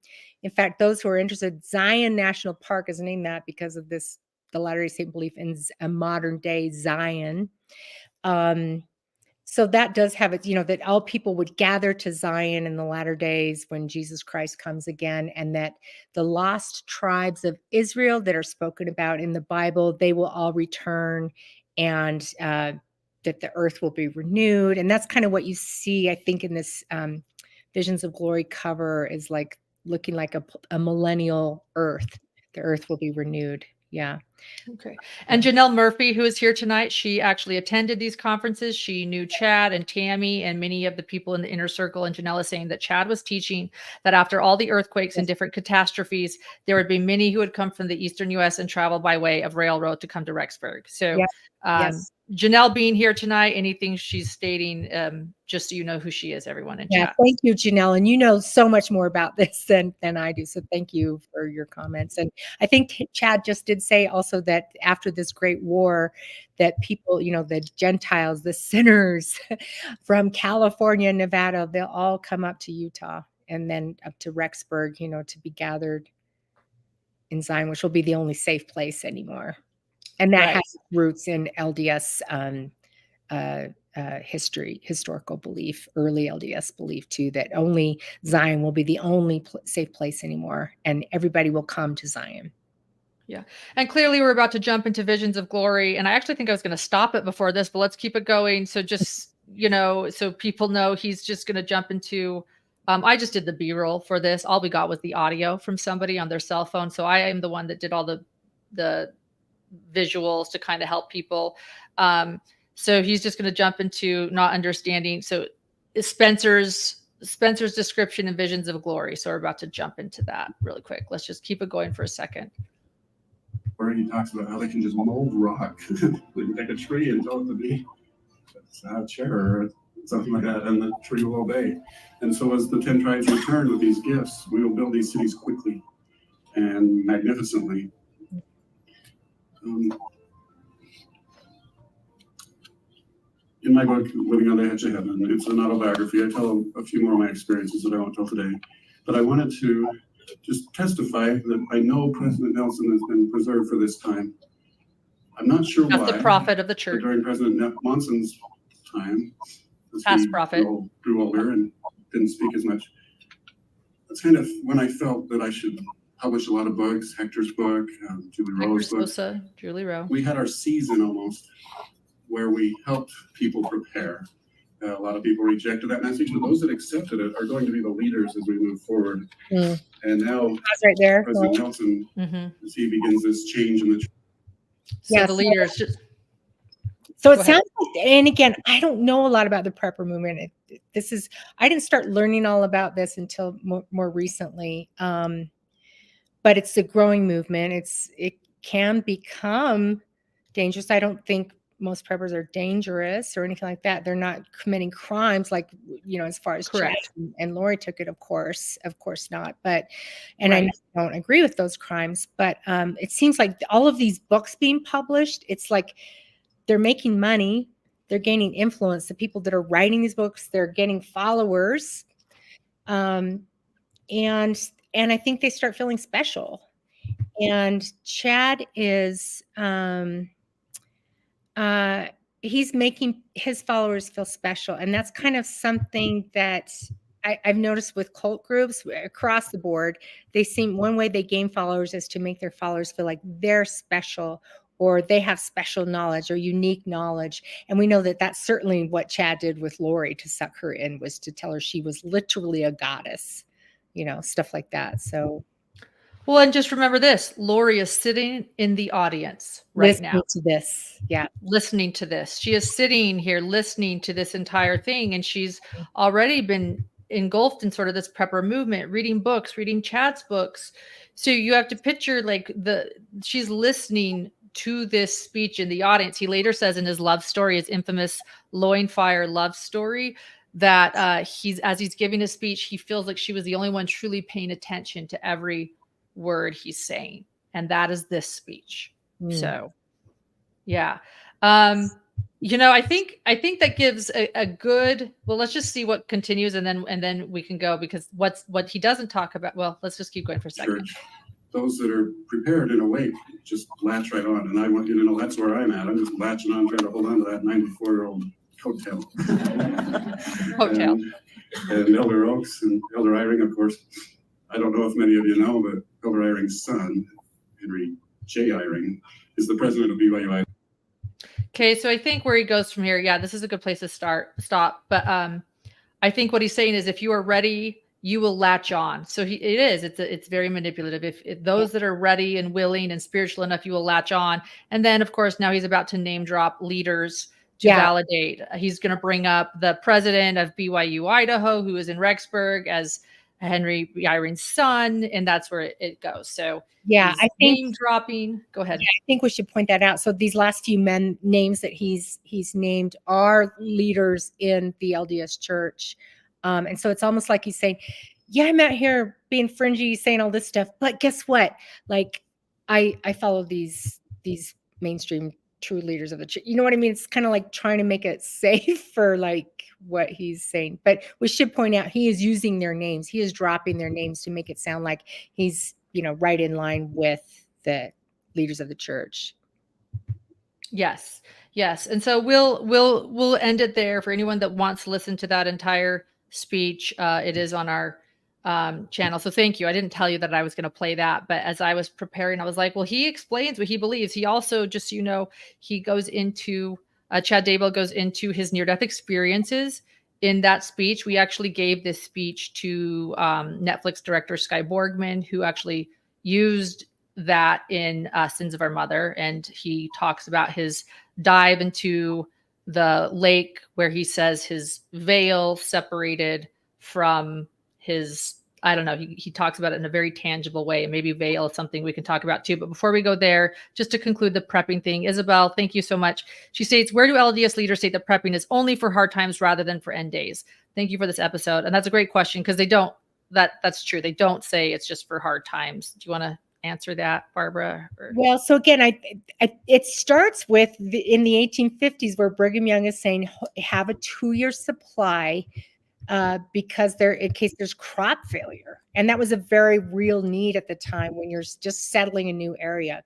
In fact, those who are interested, Zion National Park is named that because of this, the Latter-day Saint belief in a modern day Zion. So that does have it, that all people would gather to Zion in the latter days when Jesus Christ comes again, and that the lost tribes of Israel that are spoken about in the Bible, they will all return, and that the earth will be renewed. And that's kind of what you see, I think, in this Visions of Glory cover, is like looking like a millennial earth. The earth will be renewed. Yeah. Okay. And Janelle Murphy, who is here tonight, she actually attended these conferences. She knew Chad and Tammy and many of the people in the inner circle. And Janelle is saying that Chad was teaching that after all the earthquakes and different catastrophes, there would be many who would come from the Eastern U.S. and travel by way of railroad to come to Rexburg. So Janelle being here tonight, anything she's stating, just so you know who she is, everyone in chat. Thank you, Janelle. And you know so much more about this than I do. So thank you for your comments. And I think Chad just did say also that after this great war, that people, the Gentiles, the sinners from California and Nevada, they'll all come up to Utah and then up to Rexburg, to be gathered in Zion, which will be the only safe place anymore. And that has roots in LDS historical belief, early LDS belief too, that only Zion will be the only safe place anymore, and everybody will come to Zion. Yeah. And clearly we're about to jump into Visions of Glory. And I actually think I was going to stop it before this, but let's keep it going. So just, so people know he's just going to jump into, I just did the B-roll for this. All we got was the audio from somebody on their cell phone. So I am the one that did all the visuals to kind of help people. So he's just going to jump into not understanding. So Spencer's description and visions of glory. So we're about to jump into that really quick. Let's just keep it going for a second. Where he talks about how they can just mold rock. They can take a tree and tell it to be a chair or something like that, and the tree will obey. And so as the 10 tribes return with these gifts, we will build these cities quickly and magnificently. In my book, Living on the Edge of Heaven, it's an autobiography. I tell a few more of my experiences that I won't tell today. But I wanted to just testify that I know President Nelson has been preserved for this time. I'm not sure why. That's the prophet of the church. During President Monson's time, as past he prophet, grew older and didn't speak as much, that's kind of when I felt that I should publish a lot of books. Hector's book, Julie Rowe's book. Julie Rowe. We had our season almost where we helped people prepare. A lot of people rejected that message, but those that accepted it are going to be the leaders as we move forward. And now, that's right there. President Nelson, as he begins this change in the church. So the leaders just. So it sounds like, and again, I don't know a lot about the prepper movement. I didn't start learning all about this until more recently. But it's a growing movement. It can become dangerous. I don't think most preppers are dangerous or anything like that. They're not committing crimes like, as far as Chad and Lori took it, of course not. But, and I don't agree with those crimes, but it seems like all of these books being published, it's like they're making money, they're gaining influence. The people that are writing these books, they're getting followers. And I think they start feeling special. And Chad is, he's making his followers feel special. And that's kind of something that I've noticed with cult groups across the board. One way they gain followers is to make their followers feel like they're special, or they have special knowledge or unique knowledge. And we know that that's certainly what Chad did with Lori to suck her in, was to tell her she was literally a goddess, stuff like that. So. Well, and just remember this, Lori is sitting in the audience now. Listening to this. Yeah. Listening to this. She is sitting here listening to this entire thing. And she's already been engulfed in sort of this prepper movement, reading books, reading Chad's books. So you have to picture she's listening to this speech in the audience. He later says in his love story, his infamous Loinfire love story, that as he's giving his speech, he feels like she was the only one truly paying attention to every word he's saying, and that is this speech. So yeah, I think that gives a good, well, let's just see what continues, and then we can go, because what he doesn't talk about, well, let's just keep going for a second. Church, those that are prepared and awake just latch right on, and I want you to know that's where I'm at. I'm just latching on, trying to hold on to that 94-year-old hotel. And Elder Oaks and Elder Eyring, of course. I don't know if many of you know, but Elder Eyring's son, Henry J. Eyring, is the president of BYU. Okay, so I think where he goes from here, this is a good place to stop. But I think what he's saying is, if you are ready, you will latch on. So it's very manipulative. If those that are ready and willing and spiritual enough, you will latch on. And then, of course, now he's about to name drop leaders to validate. He's going to bring up the president of BYU Idaho, who is in Rexburg, as Henry Eyring's son, and that's where it goes. So I think name dropping. Go ahead. Yeah, I think we should point that out. So these last few names that he's named are leaders in the LDS Church, and so it's almost like he's saying, "Yeah, I'm out here being fringy, saying all this stuff, but guess what? Like, I follow these mainstream true leaders of the church." You know what I mean? It's kind of like trying to make it safe for what he's saying. But we should point out, he is using their names. He is dropping their names to make it sound like he's, right in line with the leaders of the church. Yes. And so we'll end it there for anyone that wants to listen to that entire speech. It is on our channel. So thank you. I didn't tell you that I was going to play that, but as I was preparing, I was like, well, he explains what he believes. He also, just so he goes into Chad Daybell goes into his near-death experiences in that speech. We actually gave this speech to Netflix director Skye Borgman, who actually used that in Sins of Our Mother. And he talks about his dive into the lake where he says his veil separated from his, I don't know, he talks about it in a very tangible way. And maybe veil is something we can talk about too. But before we go there, just to conclude the prepping thing, Isabel, thank you so much. She states, where do LDS leaders state that prepping is only for hard times rather than for end days? Thank you for this episode. And that's a great question, because they don't, that's true. They don't say it's just for hard times. Do you want to answer that, Barbara? Well, so again, it starts with in the 1850s, where Brigham Young is saying have a 2-year supply because in case there's crop failure, and that was a very real need at the time when you're just settling a new area.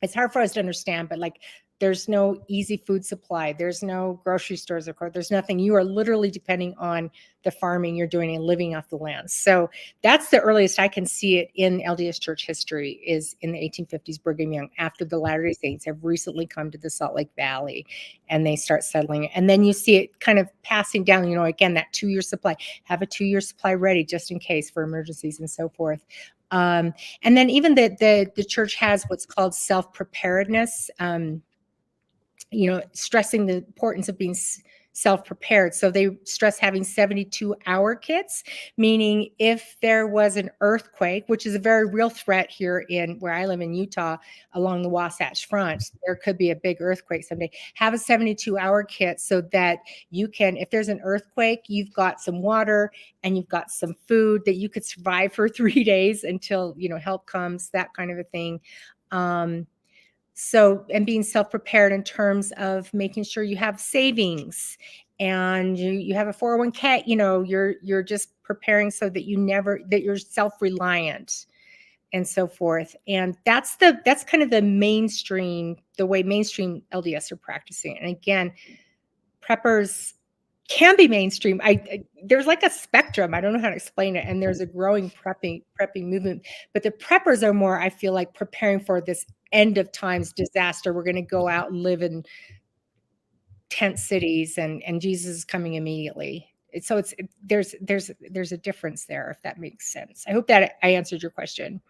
It's hard for us to understand, but like, there's no easy food supply. There's no grocery stores, of course. There's nothing. You are literally depending on the farming you're doing and living off the land. So that's the earliest I can see it in LDS church history, is in the 1850s, Brigham Young, after the Latter-day Saints have recently come to the Salt Lake Valley and they start settling it. And then you see it kind of passing down, again, that 2-year supply, have a 2-year supply ready just in case for emergencies and so forth. And then even the church has what's called self-preparedness, stressing the importance of being self-prepared. So they stress having 72-hour kits, meaning if there was an earthquake, which is a very real threat here in where I live in Utah, along the Wasatch Front, there could be a big earthquake someday. Have a 72-hour kit so that you can, if there's an earthquake, you've got some water and you've got some food that you could survive for 3 days until, help comes, that kind of a thing. So, and being self-prepared in terms of making sure you have savings and you have a 401k, you're just preparing so that you're self-reliant and so forth. And that's kind of the way mainstream LDS are practicing. And again, preppers can be mainstream. There's like a spectrum. I don't know how to explain it. And there's a growing prepping movement, but the preppers are more, I feel like, preparing for this end of times disaster. We're going to go out and live in tent cities and Jesus is coming immediately. So there's a difference there, if that makes sense. I hope that I answered your question.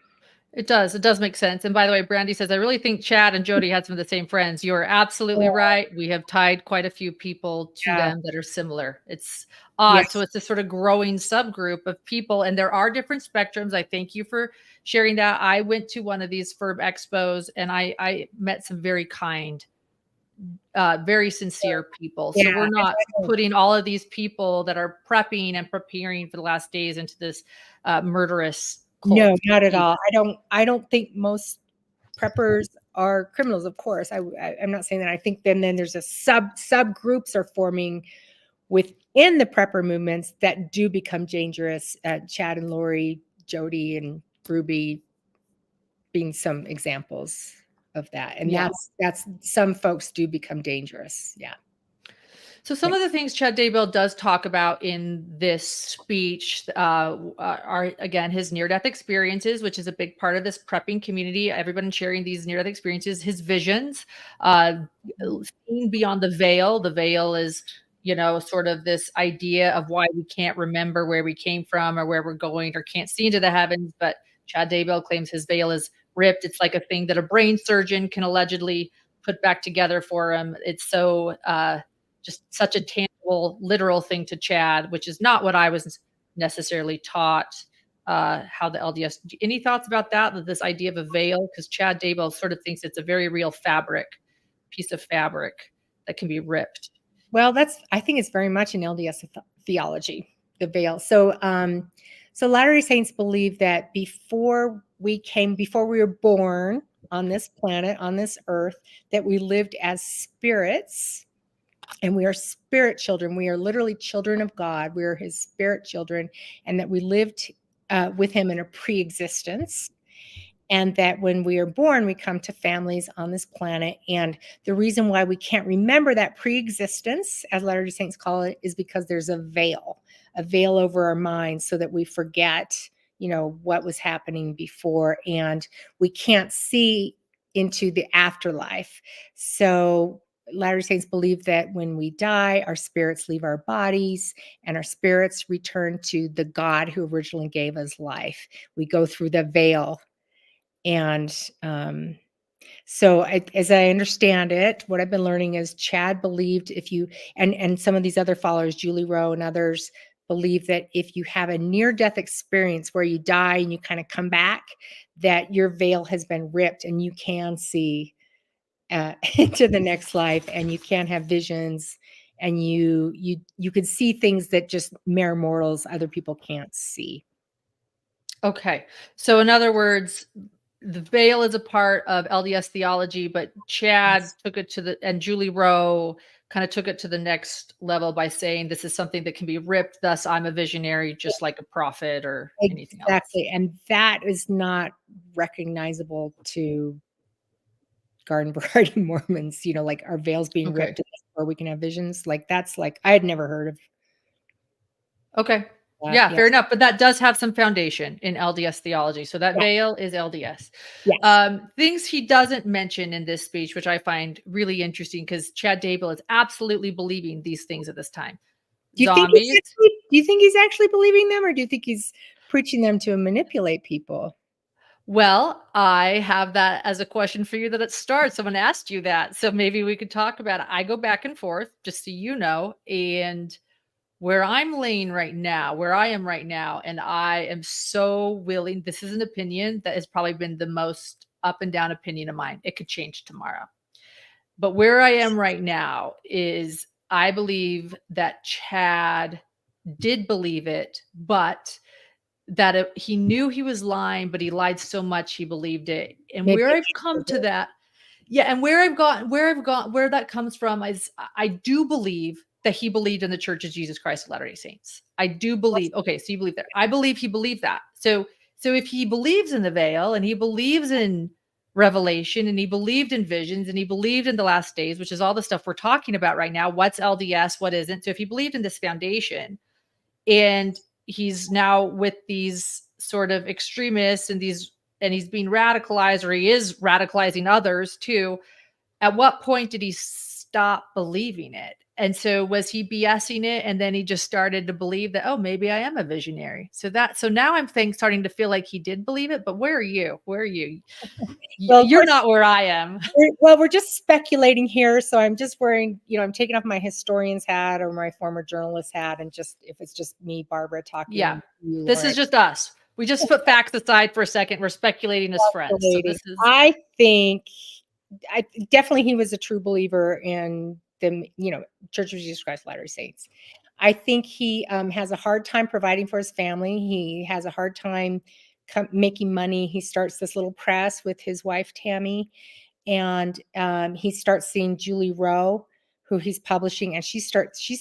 It does. It does make sense. And by the way, Brandy says, I really think Chad and Jody had some of the same friends. You are absolutely right. We have tied quite a few people to them that are similar. It's odd. Yes. So it's this sort of growing subgroup of people, and there are different spectrums. I thank you for sharing that. I went to one of these FERB expos and I met some very kind, very sincere people. So we're not putting all of these people that are prepping and preparing for the last days into this murderous cult. No, not at all. I don't think most preppers are criminals, of course. I'm not saying that. I think then there's a subgroups are forming within the prepper movements that do become dangerous. Chad and Lori, Jody and Ruby being some examples of that. And that's some folks do become dangerous. Yeah. So some of the things Chad Daybell does talk about in this speech are, again, his near-death experiences, which is a big part of this prepping community. Everybody sharing these near-death experiences, his visions, seeing beyond the veil. The veil is, sort of this idea of why we can't remember where we came from or where we're going or can't see into the heavens. But Chad Daybell claims his veil is ripped. It's like a thing that a brain surgeon can allegedly put back together for him. It's so... just such a tangible, literal thing to Chad, which is not what I was necessarily taught, how the LDS, any thoughts about that, this idea of a veil? Because Chad Daybell sort of thinks it's a very real piece of fabric that can be ripped. Well, I think it's very much in LDS theology, the veil. So Latter-day Saints believe that before we were born on this planet, on this earth, that we lived as spirits. And we are spirit children. We are literally children of God. We are his spirit children. And that we lived with him in a pre-existence. And that when we are born, we come to families on this planet. And the reason why we can't remember that pre-existence, as Latter-day Saints call it, is because there's a veil over our minds so that we forget, what was happening before. And we can't see into the afterlife. So Latter-day Saints believe that when we die, our spirits leave our bodies and our spirits return to the God who originally gave us life. We go through the veil. And So as I understand it, what I've been learning is Chad believed if you, and some of these other followers, Julie Rowe and others, believe that if you have a near-death experience where you die and you kind of come back, that your veil has been ripped and you can see into the next life, and you can have visions, and you could see things that just mere mortals, other people can't see. Okay. So in other words, the veil is a part of LDS theology, but Chad took it and Julie Rowe kind of took it to the next level by saying this is something that can be ripped. Thus, I'm a visionary, just like a prophet or anything else. Exactly. And that is not recognizable to garden variety Mormons, like our veils being ripped or we can have visions. Like that's like, I had never heard of. Okay. Yes. Fair enough. But that does have some foundation in LDS theology. So that veil is LDS. Yes. Things he doesn't mention in this speech, which I find really interesting because Chad Daybell is absolutely believing these things at this time. Do you think he's actually believing them, or do you think he's preaching them to manipulate people? Well, I have that as a question for you that it starts. Someone asked you that. So maybe we could talk about it. I go back and forth, just so you know, and where I'm laying right now, where I am right now, and I am so willing. This is an opinion that has probably been the most up and down opinion of mine. It could change tomorrow. But where I am right now is I believe that Chad did believe it, but that he knew he was lying, but he lied so much he believed it. And Maybe where I've come to that, and where that comes from is I do believe that he believed in the Church of Jesus Christ of Latter-day Saints. I do believe. Okay, so you believe that. I believe he believed that. So if he believes in the veil and he believes in revelation and he believed in visions and he believed in the last days, which is all the stuff we're talking about right now, what's LDS, what isn't. So if he believed in this foundation and he's now with these sort of extremists and he's being radicalized, or he is radicalizing others too, at what point did he stop believing it? And so was he BSing it? And then he just started to believe that, oh, maybe I am a visionary. So now I'm starting to feel like he did believe it, but where are you? Well, you're not where I am. We're just speculating here. So I'm just wearing, I'm taking off my historian's hat or my former journalist hat. And if it's just me, Barbara, talking. Yeah. This is just us. We just put facts aside for a second. We're speculating as friends. So I think definitely he was a true believer in the, Church of Jesus Christ of Latter-day Saints. I think he has a hard time providing for his family. He has a hard time making money. He starts this little press with his wife, Tammy, and he starts seeing Julie Rowe, who he's publishing, and she's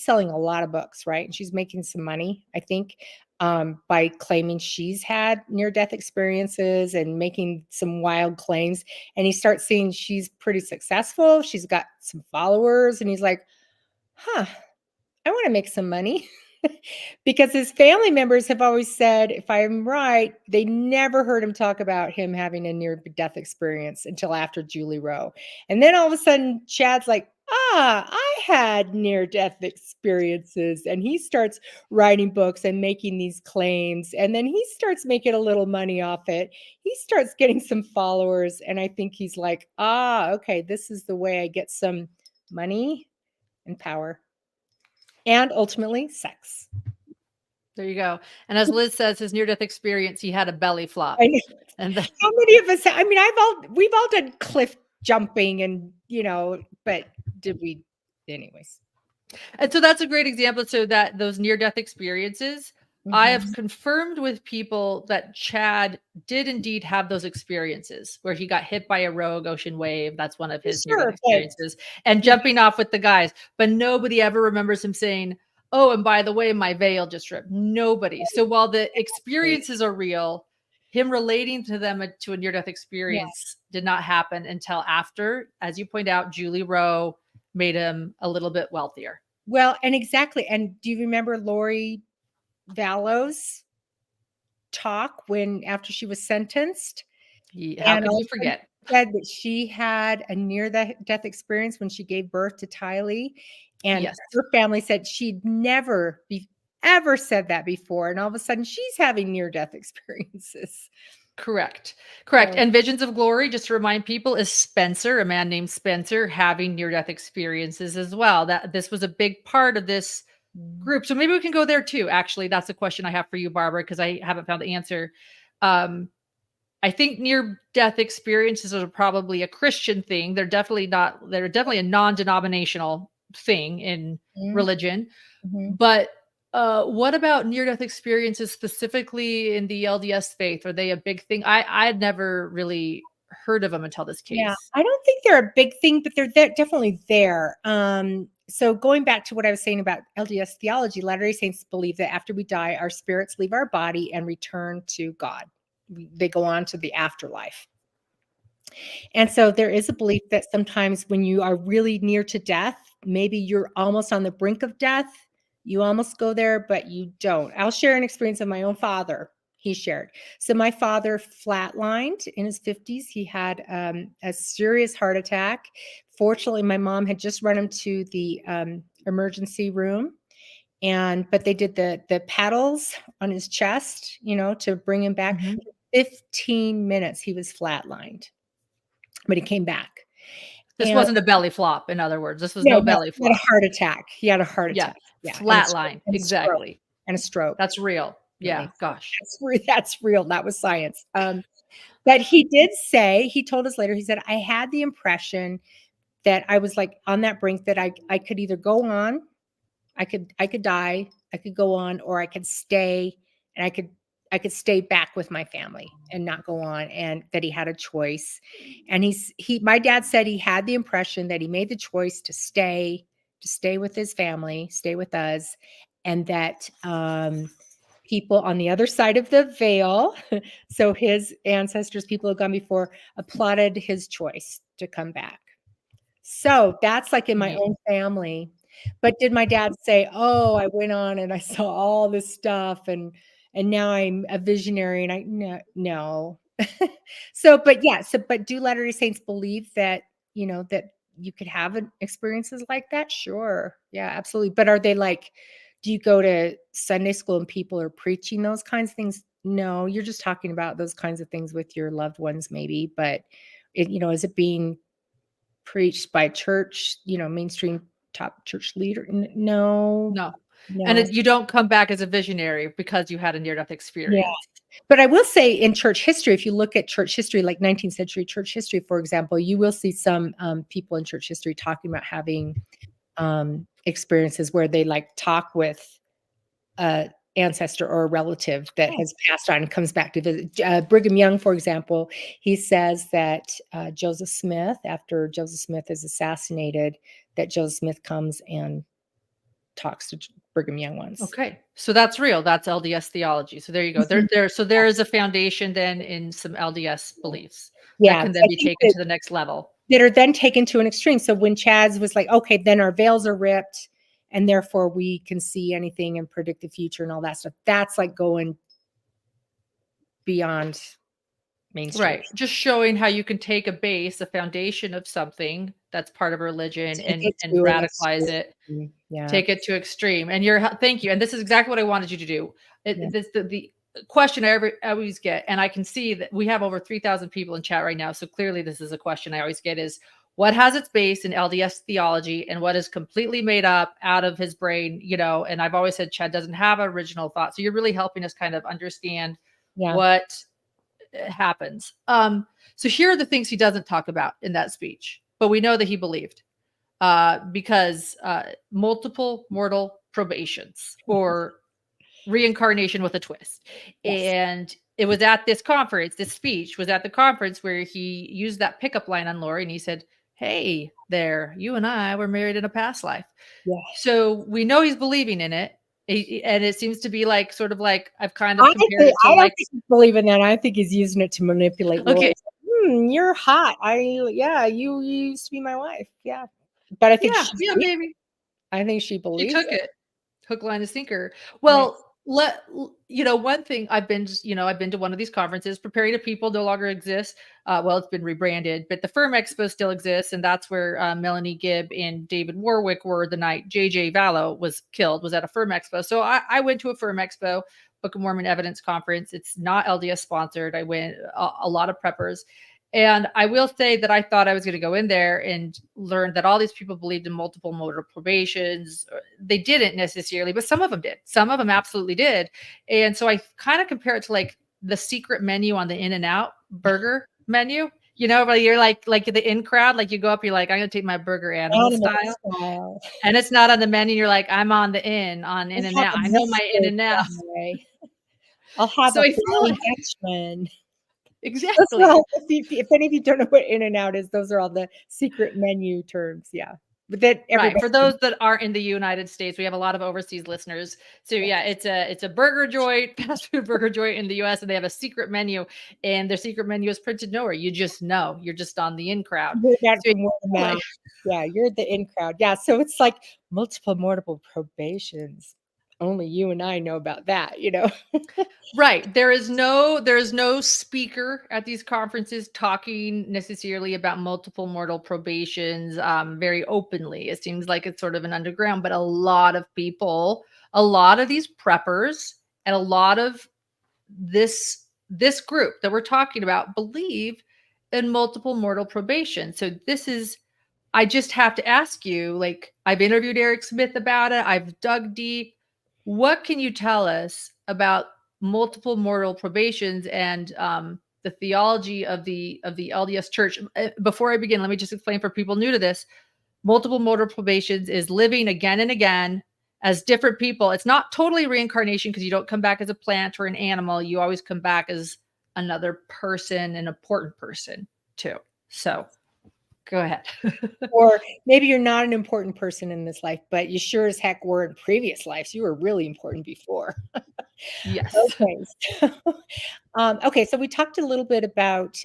selling a lot of books, right? And she's making some money, I think, by claiming she's had near-death experiences and making some wild claims. And he starts seeing she's pretty successful. She's got some followers, and he's like, I want to make some money. Because his family members have always said, if I'm right, they never heard him talk about him having a near-death experience until after Julie Rowe. And then all of a sudden, Chad's like, I had near-death experiences. And he starts writing books and making these claims. And then he starts making a little money off it. He starts getting some followers. And I think he's like, okay, this is the way I get some money and power. And ultimately, sex. There you go. And as Liz says, his near-death experience, he had a belly flop. And how many of us? I mean, we've all done cliff jumping, and but did we? Anyways. And so that's a great example. So that those near-death experiences, I have confirmed with people that Chad did indeed have those experiences where he got hit by a rogue ocean wave. That's one of his near-death experiences, and jumping off with the guys. But nobody ever remembers him saying, oh, and by the way, my veil just ripped. Nobody. So while the experiences are real, him relating to them to a near-death experience did not happen until after, as you point out, Julie Rowe made him a little bit wealthier. Well, and exactly. And do you remember Lori Vallow's talk after she was sentenced? How could you forget? Said that she had a near-death experience when she gave birth to Tylee, and her family said she'd never ever said that before, and all of a sudden she's having near-death experiences. Correct. Correct. So, And Visions of Glory, just to remind people, is Spencer, a man named Spencer, having near-death experiences as well. That this was a big part of this group. So maybe we can go there too. Actually, that's a question I have for you, Barbara, because I haven't found the answer. Um, I think near-death experiences are probably a Christian thing. They're definitely not. They're definitely a non-denominational thing in mhm, religion. mhm. But what about near-death experiences specifically in the LDS faith? Are they a big thing? I'd never really heard of them until this Yeah, case. I don't think they're a big thing, but they're definitely there. So going back to what I was saying about LDS theology, Latter-day Saints believe that after we die, our spirits leave our body and return to God. They go on to the afterlife. And so there is a belief that sometimes when you are really near to death, maybe you're almost on the brink of death, you almost go there, but you don't. I'll share an experience of my own father. He shared. So my father flatlined in his 50s. He had a serious heart attack. Fortunately, my mom had just run him to the emergency room, but they did the paddles on his chest, to bring him back. Mhm. 15 minutes he was flatlined, but he came back. This And wasn't a belly flop, in other words. This was no, no no, belly he had a flop. heart attack. He had a heart Yeah. attack. Yeah, Flatline. and a stroke, Exactly. and a stroke. That's real. Yeah. Really. Gosh. That's real. That was science. But he did say, he told us later, he said, I had the impression that I was like on that brink, that I could either go on, I could die, I could go on, or I could stay, and I could stay back with my family and not go on, and that he had a choice. And my dad said he had the impression that he made the choice to stay with his family, stay with us, and that people on the other side of the veil, so his ancestors, people who had gone before, applauded his choice to come back. So that's like in my Neat. own family. But did my dad say, "Oh, I went on and I saw all this stuff, and now I'm a visionary," and no. But do Latter-day Saints believe that, that you could have experiences like that? Sure. Yeah, absolutely. But are they like, do you go to Sunday school and people are preaching those kinds of things? No, you're just talking about those kinds of things with your loved ones maybe, but is it being preached by church, mainstream top church leader? No, No. And no. you don't come back as a visionary because you had a near-death Yeah. experience. But I will say in church history, if you look at church history, like 19th century church history, for example, you will see some people in church history talking about having experiences where they like talk with a ancestor or a relative that has passed on and comes back to visit. Brigham Young, for example, he says that Joseph Smith, after Joseph Smith is assassinated, that Joseph Smith comes and talks to Brigham Young once. Okay. So that's real. That's LDS theology. So there you go. So there is a foundation then in some LDS beliefs that Yeah, can so then I be think taken to the next level. that are then taken to an extreme. So when Chaz was like, okay, then our veils are ripped, and therefore we can see anything and predict the future and all that stuff. That's like going beyond mainstream. Right. Just showing how you can take a base, a foundation of something that's part of religion Take and it and to an radicalize it, extreme. Yeah. take it to extreme. And thank you. And this is exactly what I wanted you to do. Yeah. The question I always get, and I can see that we have over 3,000 people in chat right now. So clearly this is a question I always get is what has its base in LDS theology and what is completely made up out of his brain, and I've always said Chad doesn't have original thought. So you're really helping us kind of understand Yeah. what happens. So here are the things he doesn't talk about in that speech, but we know that he believed because multiple mortal probations or reincarnation with a twist. Yes. And it was at this conference, this speech was at the conference where he used that pickup line on Lori and he said, "Hey there, you and I were married in a past life." Yeah. So we know he's believing in it. And it seems to be like, sort of like, I've kind of compared it to I don't like, think he's believing that. I think he's using it to manipulate Lori. okay, You're hot. You used to be my wife. Yeah. But I think yeah, maybe. she She believes took it. it. Hook, line, and sinker. Yeah. Well, one thing I've been to one of these conferences. Preparing to People no longer exists. Well, it's been rebranded, but the Firm Expo still exists, and that's where Melanie Gibb and David Warwick were the night JJ Vallow was killed. Was at a Firm Expo. So I went to a Firm Expo, Book of Mormon Evidence Conference. It's not LDS sponsored. I went a lot of preppers. And I will say that I thought I was going to go in there and learn that all these people believed in multiple modal probations. They didn't necessarily, but some of them did. Some of them absolutely did. And so I kind of compare it to like the secret menu on the In-N-Out burger menu. You know, but you're like the in crowd, like you go up, you're like, I'm going to take my burger animal style. And it's not on the menu. You're like, I'm on the In-N-Out. I know my In-N-Out. I'll have so a Dutchman. Exactly. If any of you don't know what In-N-Out is, those are all the secret menu terms. Yeah. But that right. For those that aren't in the United States, we have a lot of overseas listeners. So yeah, it's a burger joint, fast food burger joint in the US, and they have a secret menu, and their secret menu is printed nowhere. You just know. You're just on the in crowd. Yeah, you're the in crowd. Yeah. So it's like multiple probations. Only you and I know about that, you know. Right. There is no speaker at these conferences talking necessarily about multiple mortal probations very openly. It seems like it's sort of an underground, but a lot of people, a lot of these preppers and a lot of this group that we're talking about believe in multiple mortal probation. So this is, I just have to ask you, like, I've interviewed Eric Smith about it. I've dug deep. What can you tell us about multiple mortal probations and the theology of the LDS Church? Before I begin, let me just explain for people new to this. Multiple mortal probations is living again and again as different people. It's not totally reincarnation because you don't come back as a plant or an animal. You always come back as another person, an important person too. So go ahead. Or maybe you're not an important person in this life, but you sure as heck were in previous lives. You were really important before. Yes. Okay. Okay. So we talked a little bit about,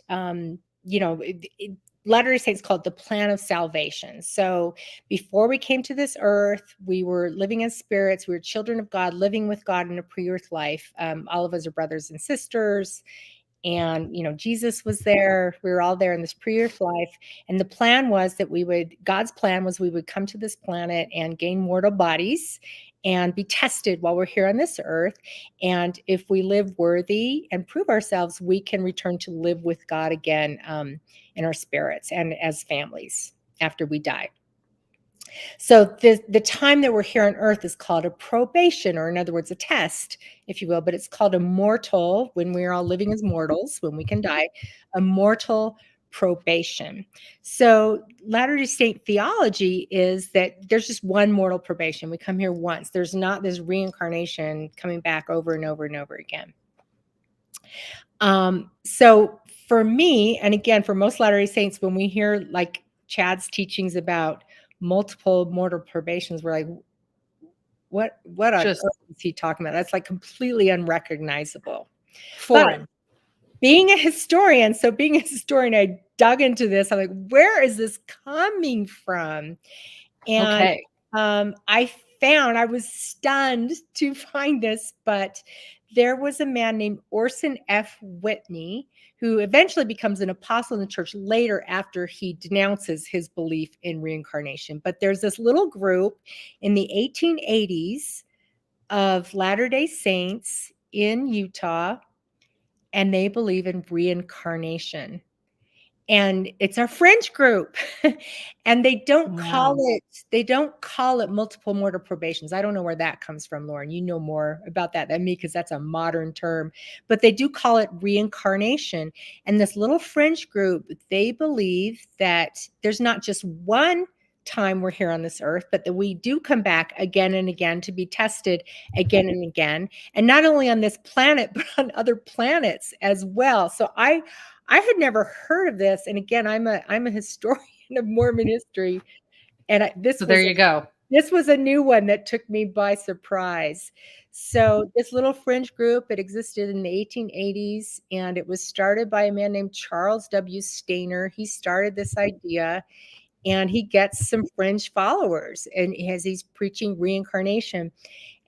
Latter-day Saints called the plan of salvation. So before we came to this earth, we were living as spirits. We were children of God, living with God in a pre-earth life. All of us are brothers and sisters. And, Jesus was there. We were all there in this pre-earth life. And the plan was that God's plan was we would come to this planet and gain mortal bodies and be tested while we're here on this earth. And if we live worthy and prove ourselves, we can return to live with God again in our spirits and as families after we die. So the time that we're here on earth is called a probation, or in other words, a test, if you will, but it's called a mortal, when we're all living as mortals, when we can die, a mortal probation. So Latter-day Saint theology is that there's just one mortal probation. We come here once. There's not this reincarnation coming back over and over and over again. So for me, and again, for most Latter-day Saints, when we hear like Chad's teachings about multiple mortal probations, we're like, what on earth is he talking about? That's like completely unrecognizable. Foreign. But being a historian, I dug into this. I'm like, where is this coming from? And I was stunned to find this, but there was a man named Orson F. Whitney, who eventually becomes an apostle in the church later after he denounces his belief in reincarnation. But there's this little group in the 1880s of Latter-day Saints in Utah, and they believe in reincarnation. And it's our fringe group. And they don't call it multiple mortal probations. I don't know where that comes from, Lauren. You know more about that than me because that's a modern term. But they do call it reincarnation. And this little fringe group, they believe that there's not just one time we're here on this earth, but that we do come back again and again to be tested again and again. And not only on this planet, but on other planets as well. So I had never heard of this. And again, I'm a historian of Mormon history. And there you go. This was a new one that took me by surprise. So this little fringe group, it existed in the 1880s, and it was started by a man named Charles W. Stainer. He started this idea, and he gets some fringe followers, and he's preaching reincarnation.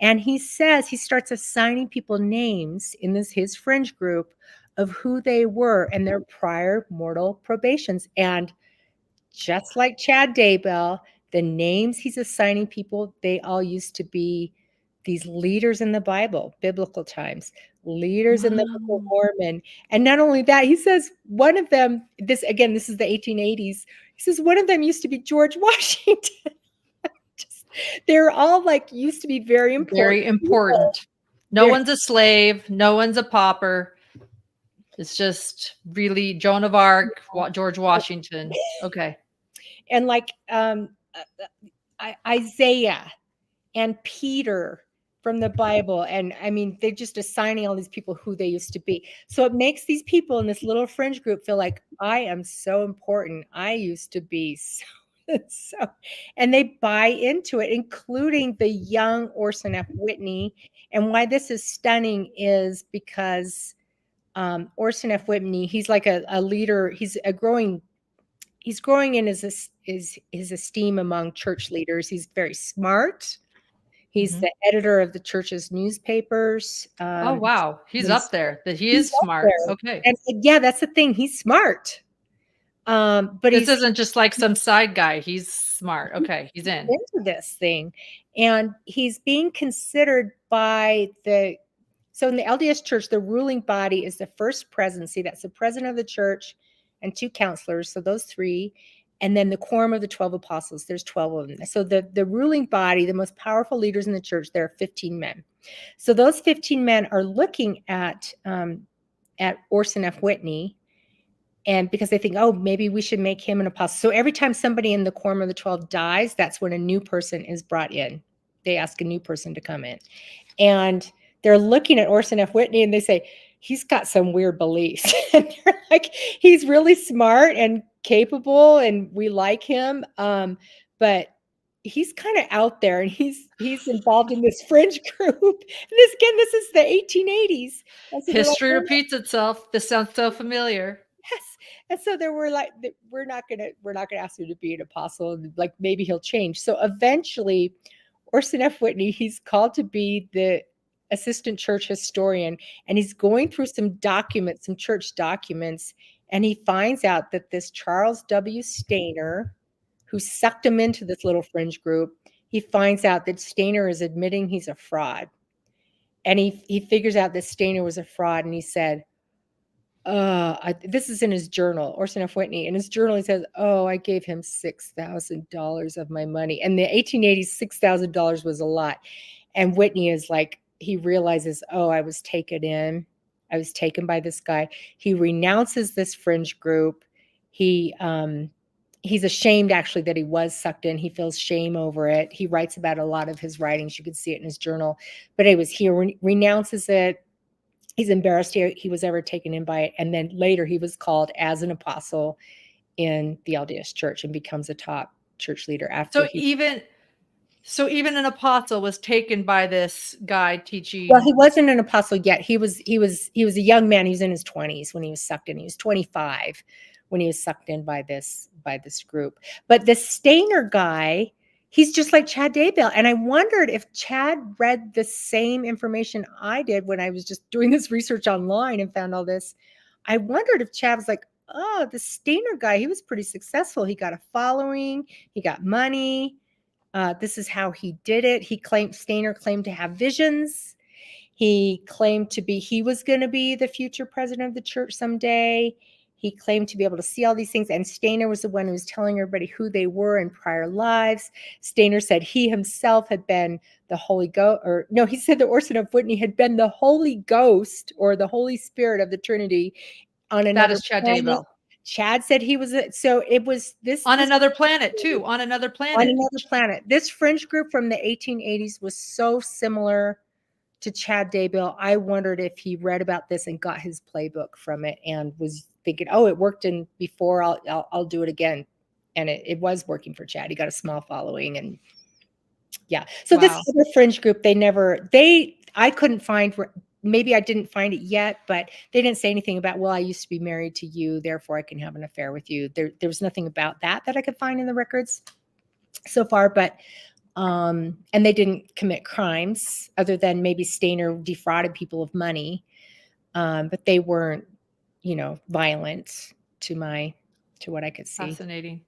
And he says, he starts assigning people names in his fringe group of who they were and their prior mortal probations. And just like Chad Daybell, the names he's assigning people, they all used to be these leaders in the Bible, biblical times, leaders in the Book of Wow. Mormon. And not only that, he says one of them, this is the 1880s. He says one of them used to be George Washington. They're all like used to be very important. Very important. No one's a slave. No one's a pauper. It's just really Joan of Arc, George Washington. Okay. And like Isaiah and Peter from the Bible. And I mean, they're just assigning all these people who they used to be. So it makes these people in this little fringe group feel like, I am so important. I used to be so, and they buy into it, including the young Orson F. Whitney. And why this is stunning is because Orson F. Whitney, he's like a leader. He's growing in his esteem among church leaders. He's very smart. He's the editor of the church's newspapers. Oh, wow. He's up there. He is smart. Okay. And yeah, that's the thing. He's smart. But this isn't just like some side guy. He's smart. Okay. He's into this thing. And he's being considered by so in the LDS church, the ruling body is the first presidency. That's the president of the church and 2 counselors. So those 3. And then the quorum of the 12 apostles, there's 12 of them. So the ruling body, the most powerful leaders in the church, there are 15 men. So those 15 men are looking at Orson F. Whitney, and because they think, oh, maybe we should make him an apostle. So every time somebody in the quorum of the 12 dies, that's when a new person is brought in. They ask a new person to come in. And they're looking at Orson F. Whitney and they say, he's got some weird beliefs. And they're like, he's really smart and capable and we like him, but he's kind of out there and he's involved in this fringe group. And this is the 1880s. So history repeats itself. This sounds so familiar. Yes. And so there were like, we're not gonna ask him to be an apostle, like maybe he'll change. So eventually Orson F. Whitney, he's called to be the assistant church historian, and he's going through some church documents, and he finds out that this Charles W. Stainer, who sucked him into this little fringe group, he finds out that Stainer is admitting he's a fraud. And he figures out that Stainer was a fraud, and he said, this is in his journal, Orson F. Whitney. In his journal, he says, I gave him $6,000 of my money. And the 1880s, $6,000 was a lot. And Whitney is like, he realizes, I was taken in. I was taken by this guy. He renounces this fringe group. He's ashamed, actually, that he was sucked in. He feels shame over it. He writes about a lot of his writings. You can see it in his journal. But anyways, he renounces it. He's embarrassed he was ever taken in by it. And then later he was called as an apostle in the LDS church and becomes a top church leader after. So even an apostle was taken by this guy teaching. Well, he wasn't an apostle yet. He was a young man. He was in his 20s when he was sucked in. He was 25 when he was sucked in by this group. But the Stainer guy, he's just like Chad Daybell. And I wondered if Chad read the same information I did when I was just doing this research online and found all this. I wondered if Chad was like, the Stainer guy, he was pretty successful. He got a following. He got money. This is how he did it. Stainer claimed to have visions. He claimed he was going to be the future president of the church someday. He claimed to be able to see all these things. And Stainer was the one who was telling everybody who they were in prior lives. Stainer said he himself had been the Holy Ghost, he said that Orson of Whitney had been the Holy Ghost or the Holy Spirit of the Trinity on another Chad planet. Daybell. Chad said he was so it was this on another planet too. On another planet. This fringe group from the 1880s was so similar to Chad Daybell. I wondered if he read about this and got his playbook from it and was thinking, it worked in before. I'll do it again, and it was working for Chad. He got a small following, and yeah. So This other fringe group, I couldn't find. Maybe I didn't find it yet, but they didn't say anything about, I used to be married to you, therefore I can have an affair with you. There was nothing about that I could find in the records so far, but, and they didn't commit crimes other than maybe Stainer defrauded people of money. But they weren't, violent to what I could see. Fascinating.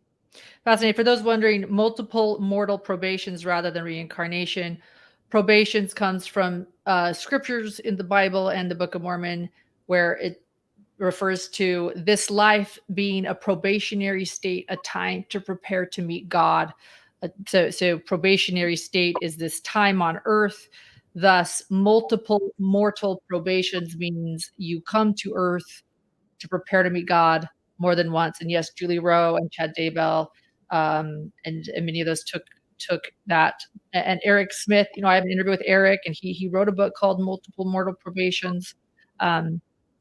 For those wondering, multiple mortal probations rather than reincarnation. probations comes from scriptures in the Bible and the Book of Mormon, where it refers to this life being a probationary state, a time to prepare to meet God. So probationary state is this time on earth. Thus, multiple mortal probations means you come to earth to prepare to meet God more than once. And yes, Julie Rowe and Chad Daybell, and many of those took that. And Eric Smith, I have an interview with Eric, and he wrote a book called Multiple Mortal Probations.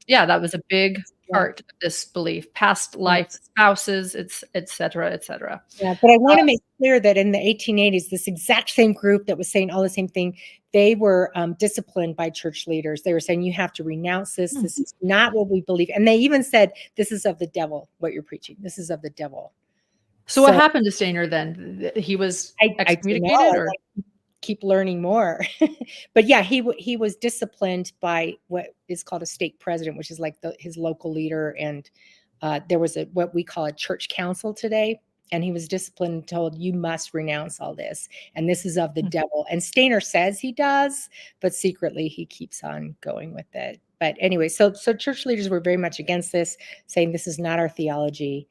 Yeah, that was a big part of this belief. Past life spouses, et cetera, et cetera. Yeah, but I want to make clear that in the 1880s, this exact same group that was saying all the same thing, they were disciplined by church leaders. They were saying, you have to renounce this. This is not what we believe. And they even said, this is of the devil, what you're preaching. This is of the devil. So what happened to Stainer then? He was excommunicated, or keep learning more. But yeah, he was disciplined by what is called a stake president, which is like his local leader. And there was what we call a church council today. And he was disciplined and told, you must renounce all this. And this is of the devil. And Stainer says he does, but secretly he keeps on going with it. But anyway, so church leaders were very much against this, saying this is not our theology.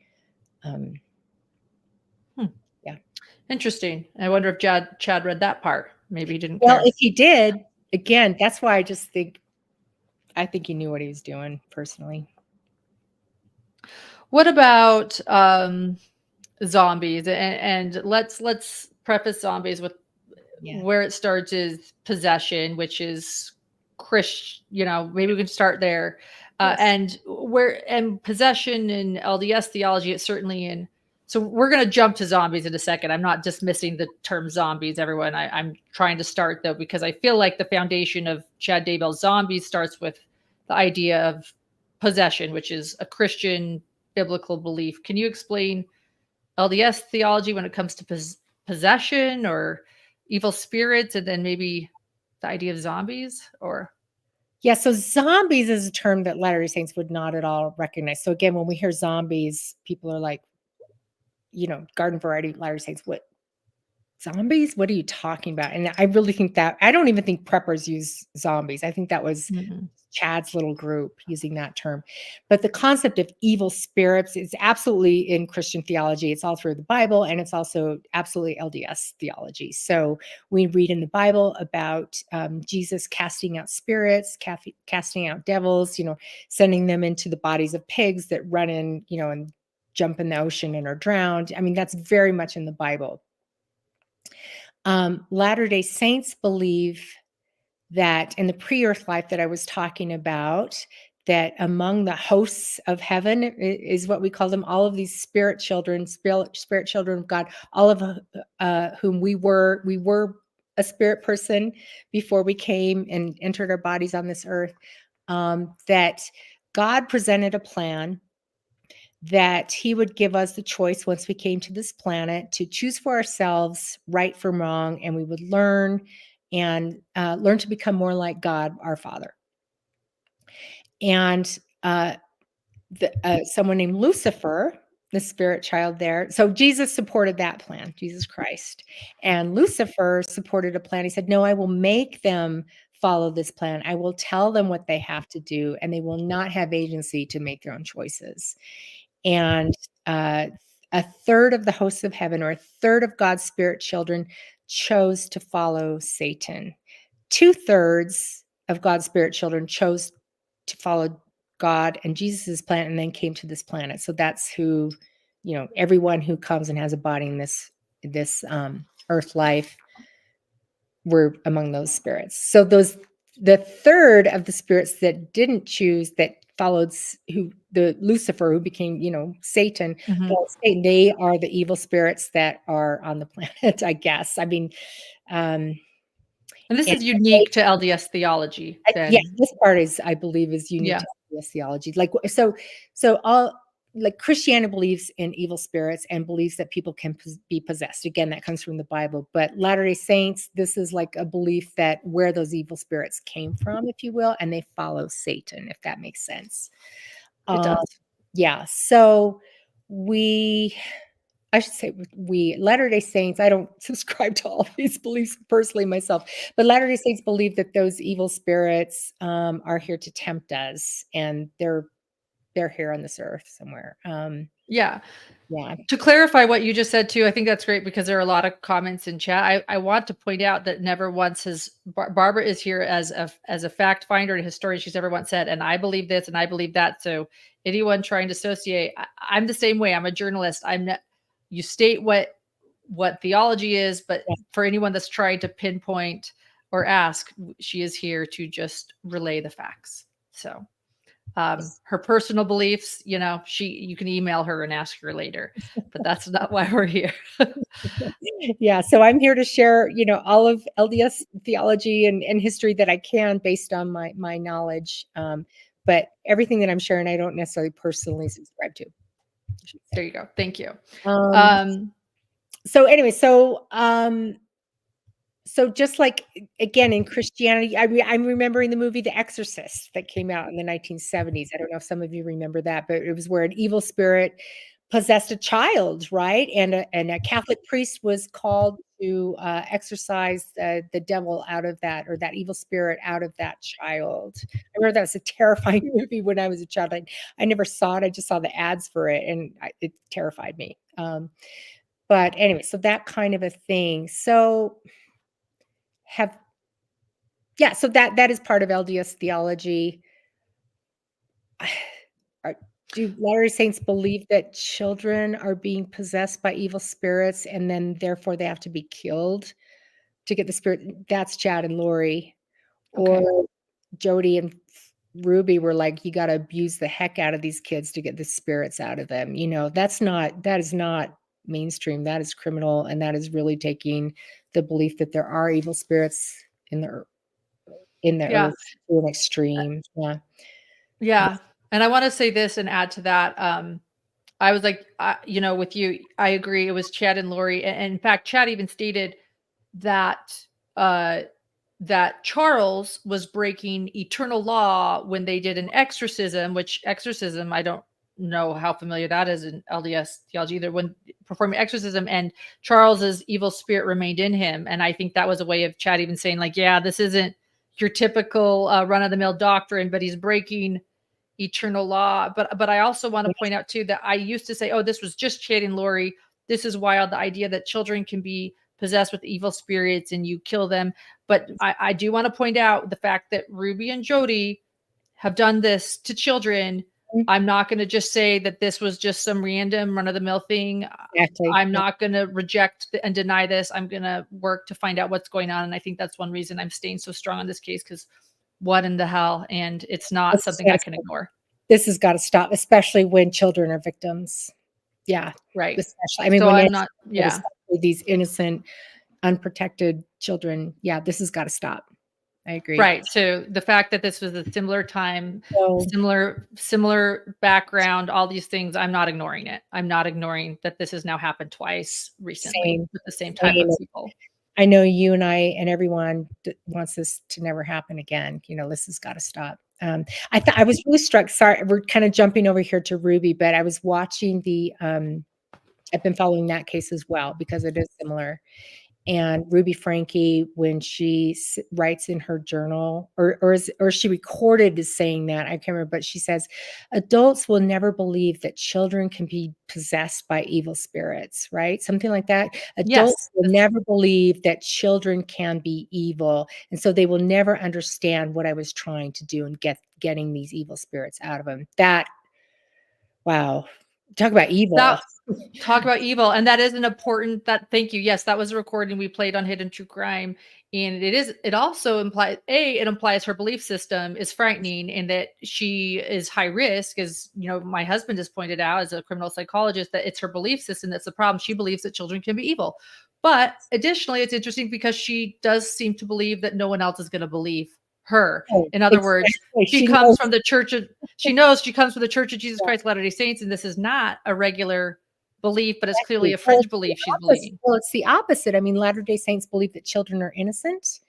Yeah. Interesting. I wonder if Chad read that part. Maybe he didn't Well, care. if he did, again, that's why I think he knew what he was doing personally. What about zombies? And let's preface zombies with where it starts is possession, which is Christian. Maybe we can start there. Yes. And possession in LDS theology, it's certainly in. So we're going to jump to zombies in a second. I'm not dismissing the term zombies, everyone. I'm trying to start, though, because I feel like the foundation of Chad Daybell's zombies starts with the idea of possession, which is a Christian biblical belief. Can you explain LDS theology when it comes to possession or evil spirits, and then maybe the idea of zombies? Or yeah, so zombies is a term that Latter-day Saints would not at all recognize. So again, when we hear zombies, people are like, garden variety Latter-day Saints, what zombies? What are you talking about? And I really think that I don't even think preppers use zombies. I think that was Chad's little group using that term. But the concept of evil spirits is absolutely in Christian theology. It's all through the Bible, and it's also absolutely LDS theology. So we read in the Bible about Jesus casting out spirits, casting out devils, sending them into the bodies of pigs that run in, and jump in the ocean and are drowned. I mean, that's very much in the Bible. Latter-day Saints believe that in the pre-earth life that I was talking about, that among the hosts of heaven is what we call them, all of these spirit children of God, all of whom we were a spirit person before we came and entered our bodies on this earth, that God presented a plan that he would give us the choice once we came to this planet to choose for ourselves right from wrong, and we would learn to become more like God, our Father. And someone named Lucifer, the spirit child there. So Jesus supported that plan, Jesus Christ. And Lucifer supported a plan. He said, no, I will make them follow this plan. I will tell them what they have to do, and they will not have agency to make their own choices. And a third of the hosts of heaven, or a third of God's spirit children, chose to follow Satan. 2/3 of God's spirit children chose to follow God and Jesus's plan, and then came to this planet. So that's who, everyone who comes and has a body in this earth life were among those spirits. So the third of the spirits that didn't choose, that followed the Lucifer, who became, Satan, they are the evil spirits that are on the planet, I guess. I mean, and this is unique to LDS theology. Then. Yeah, this part I believe is unique to LDS theology. Like, so all, like, Christianity believes in evil spirits and believes that people can be possessed. Again, that comes from the Bible. But Latter-day Saints, this is like a belief that where those evil spirits came from, if you will, and they follow Satan, if that makes sense. It does. Yeah. So we I should say we, Latter-day Saints, I don't subscribe to all these beliefs personally myself, but Latter-day Saints believe that those evil spirits are here to tempt us, and they're here on this earth somewhere. Yeah. Yeah. To clarify what you just said too, I think that's great because there are a lot of comments in chat. I want to point out that never once has Barbara is here as a fact finder and historian. She's never once said, and I believe this and I believe that. So anyone trying to associate, I'm the same way. I'm a journalist. I'm not. You state what theology is, but Yeah. for anyone that's trying to pinpoint or ask, she is here to just relay the facts. So. Her personal beliefs, you know, you can email her and ask her later, but that's not why we're here. Yeah. So I'm here to share, you know, all of LDS theology and history that I can based on my knowledge. But everything that I'm sharing, I don't necessarily personally subscribe to. There you go. Thank you. So anyway, so just like, again, in Christianity, I'm remembering the movie The Exorcist that came out in the 1970s. I don't know if some of you remember that, but it was where an evil spirit possessed a child, right? And a Catholic priest was called to exorcise the devil out of that, or that evil spirit out of that child. I remember that was a terrifying movie when I was a child. I never saw it. I just saw the ads for it, and it terrified me. But anyway, so that kind of a thing. So so that is part of LDS theology. Do Latter-day Saints believe that children are being possessed by evil spirits and then therefore they have to be killed to get the spirit? That's Chad and Lori. Okay. Or Jody and Ruby were like, you got to abuse the heck out of these kids to get the spirits out of them. You know, that is not mainstream. That is criminal, and that is really taking the belief that there are evil spirits in the earth to an extreme. Yeah. And I want to say this and add to that. I was like, you know, with you, I agree. It was Chad and Lori. And in fact, Chad even stated that that Charles was breaking eternal law when they did an exorcism, which exorcism, I don't know how familiar that is in LDS theology either, when performing exorcism, and Charles's evil spirit remained in him. And I think that was a way of Chad even saying like, yeah, this isn't your typical run-of-the-mill doctrine, but he's breaking eternal law. But I also want to point out too that I used to say, oh, this was just Chad and Lori. This is wild. The idea that children can be possessed with evil spirits and you kill them. But I do want to point out the fact that Ruby and Jody have done this to children. I'm not going to just say that this was just some random run-of-the-mill thing. Exactly. I'm not going to reject and deny this. I'm going to work to find out what's going on. And I think that's one reason I'm staying so strong on this case, because what in the hell? And it's not something I can ignore. This has got to stop, especially when children are victims. Yeah. Right. Especially, I mean, so when I'm not, these innocent, unprotected children. Yeah, this has got to stop. I agree. Right. So the fact that this was a similar time, similar background, all these things, I'm not ignoring it. I'm not ignoring that this has now happened twice recently with the same type of people. I know you and I and everyone wants this to never happen again. You know, this has got to stop. I was really struck. Sorry, we're kind of jumping over here to Ruby, but I was watching I've been following that case as well because it is similar. And Ruby Franke, when she writes in her journal, or she recorded as saying that, I can't remember, but she says, adults will never believe that children can be possessed by evil spirits, right? Something like that. Adults will never believe that children can be evil. And so they will never understand what I was trying to do and getting these evil spirits out of them. Wow. Talk about evil. Talk about evil. And that is an important, thank you. Yes, that was a recording we played on Hidden True Crime. And it also implies, it implies her belief system is frightening and that she is high risk, as you know, my husband has pointed out as a criminal psychologist, that it's her belief system that's the problem. She believes that children can be evil. But additionally, it's interesting because she does seem to believe that no one else is going to believe her. In other words, she comes from the church of, she knows she comes from the Church of Jesus Christ of Latter-day Saints, and this is not a regular belief, but it's clearly a fringe belief she's believing. Well, it's the opposite. I mean, Latter-day Saints believe that children are innocent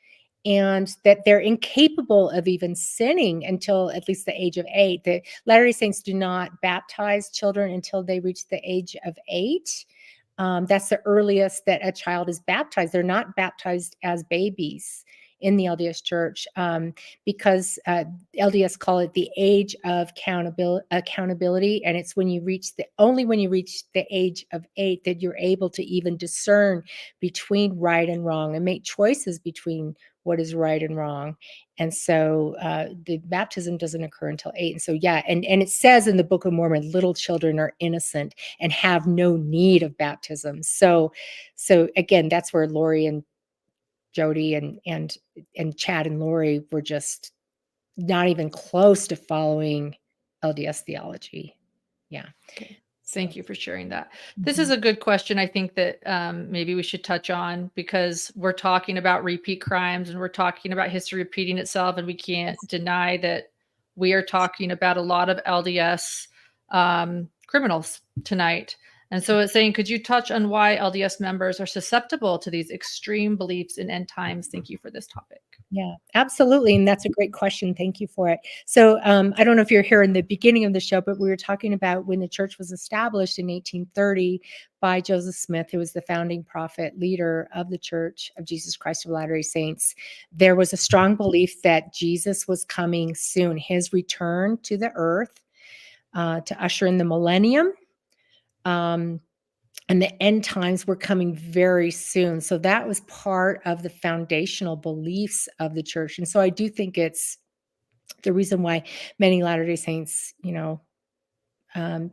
and that they're incapable of even sinning until at least the age of 8. The Latter-day Saints do not baptize children until they reach the age of 8. That's the earliest that a child is baptized. They're not baptized as babies in the LDS Church, because LDS call it the age of accountability, and it's when you reach only when you reach the age of 8 that you're able to even discern between right and wrong and make choices between what is right and wrong. And so the baptism doesn't occur until 8. And so, yeah, and it says in the Book of Mormon, little children are innocent and have no need of baptism. So again, that's where Lori and Jody and Chad and Lori were just not even close to following LDS theology. Yeah. Okay. Thank you for sharing that. This is a good question. I think that maybe we should touch on, because we're talking about repeat crimes and we're talking about history repeating itself, and we can't deny that we are talking about a lot of LDS criminals tonight. And so it's saying, could you touch on why LDS members are susceptible to these extreme beliefs in end times? Thank you for this topic. Yeah, absolutely. And that's a great question. Thank you for it. So I don't know if you're here in the beginning of the show, but we were talking about when the church was established in 1830 by Joseph Smith, who was the founding prophet leader of the Church of Jesus Christ of Latter-day Saints. There was a strong belief that Jesus was coming soon, his return to the earth to usher in the millennium. And the end times were coming very soon. So that was part of the foundational beliefs of the church. And so I do think it's the reason why many Latter-day Saints, I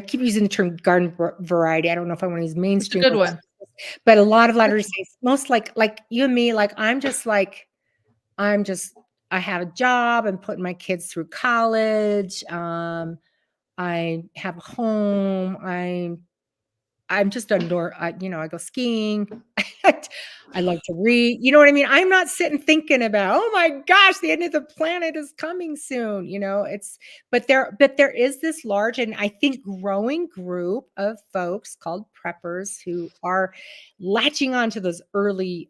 keep using the term garden variety. I don't know if I want to use mainstream. It's a good one. But a lot of Latter-day Saints, most like you and me, like I have a job. I'm putting my kids through college. I have a home. I'm just I go skiing. I like to read. You know what I mean? I'm not sitting thinking about, oh my gosh, the end of the planet is coming soon. But there is this large and I think growing group of folks called preppers who are latching on to those early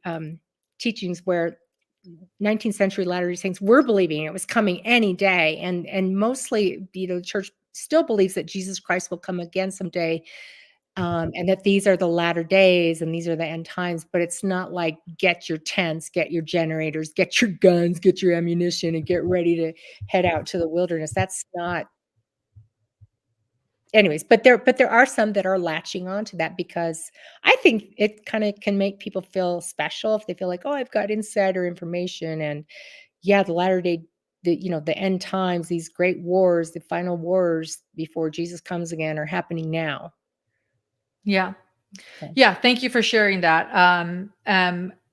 teachings where 19th century Latter-day Saints were believing it was coming any day. And mostly, the church still believes that Jesus Christ will come again someday. And that these are the latter days and these are the end times, but it's not like get your tents, get your generators, get your guns, get your ammunition, and get ready to head out to the wilderness. That's not. Anyways, but there are some that are latching on to that because I think it kind of can make people feel special if they feel like, oh, I've got insider information, and yeah, the latter day. The end times, these great wars, the final wars before Jesus comes again are happening now. Yeah. Okay. Yeah. Thank you for sharing that.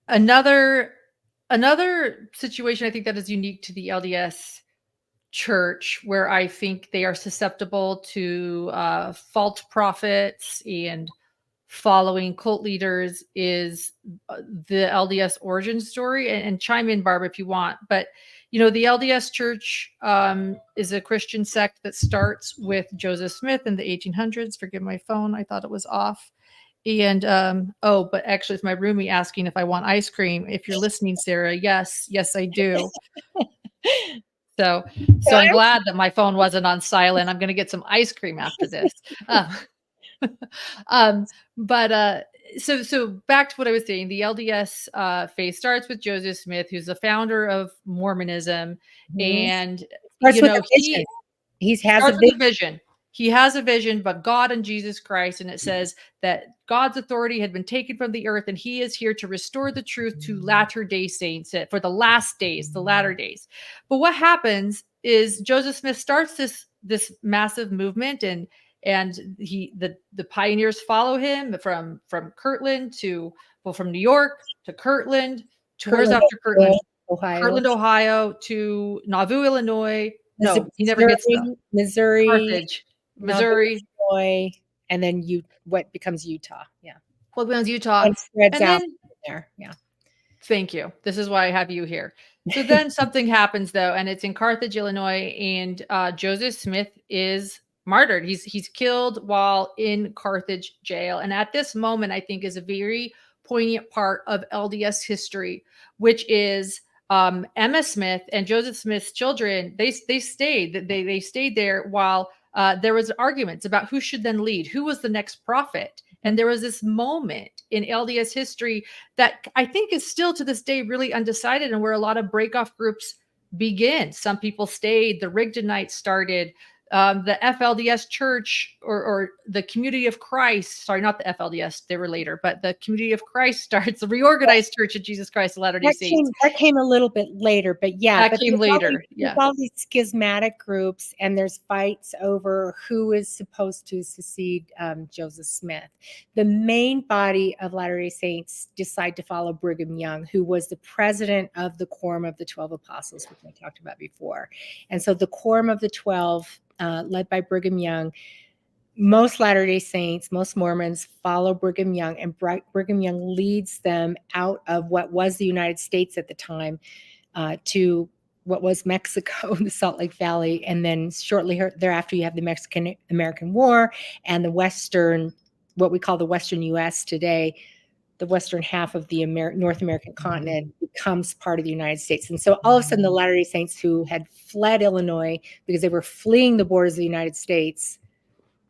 Another situation I think that is unique to the LDS church, where I think they are susceptible to false prophets and following cult leaders, is the LDS origin story. And chime in, Barb, if you want. But the LDS church is a Christian sect that starts with Joseph Smith in the 1800s. Forgive my phone. I thought it was off. And but actually it's my roomie asking if I want ice cream. If you're listening, Sarah, yes, I do. So I'm glad that my phone wasn't on silent. I'm going to get some ice cream after this. So back to what I was saying, the LDS faith starts with Joseph Smith, who's the founder of Mormonism. Mm-hmm. And he starts with a vision. He has a vision, but God and Jesus Christ, and it says that God's authority had been taken from the earth, and he is here to restore the truth to latter-day saints for the last days, the latter days. But what happens is Joseph Smith starts this massive movement, and the pioneers follow him from Kirtland from New York to Kirtland to where's after Kirtland? Kirtland, Ohio to Nauvoo, Illinois. No, he never gets to Missouri, Carthage, Missouri, Illinois, and then what becomes Utah. Yeah. What becomes Utah? And spreads out there. Yeah. Thank you. This is why I have you here. So then something happens though, and it's in Carthage, Illinois, and Joseph Smith is martyred. He's killed while in Carthage jail. And at this moment, I think is a very poignant part of LDS history, which is Emma Smith and Joseph Smith's children. They stayed there while there was arguments about who should then lead, who was the next prophet. And there was this moment in LDS history that I think is still to this day really undecided, and where a lot of breakoff groups begin. Some people stayed, the Rigdonites started, the FLDS church or the Community of Christ, sorry, not the FLDS, they were later, but the Community of Christ starts, the Reorganized Church of Jesus Christ of Latter-day Saints. That came a little bit later, but yeah. That came later, there's all these schismatic groups, and there's fights over who is supposed to succeed Joseph Smith. The main body of Latter-day Saints decide to follow Brigham Young, who was the president of the Quorum of the 12 Apostles, which I talked about before. And so the Quorum of the 12, led by Brigham Young, most Latter-day Saints, most Mormons follow Brigham Young, and Brigham Young leads them out of what was the United States at the time to what was Mexico, the Salt Lake Valley. And then shortly thereafter, you have the Mexican-American War, and the Western, what we call the Western U.S. today, the western half of the North American continent becomes part of the United States. And so all of a sudden, the Latter-day Saints who had fled Illinois because they were fleeing the borders of the United States,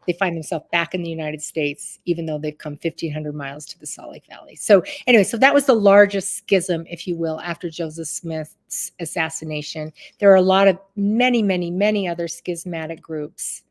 they find themselves back in the United States, even though they've come 1,500 miles to the Salt Lake Valley. So anyway, so that was the largest schism, if you will, after Joseph Smith's assassination. There are a lot of many other schismatic groups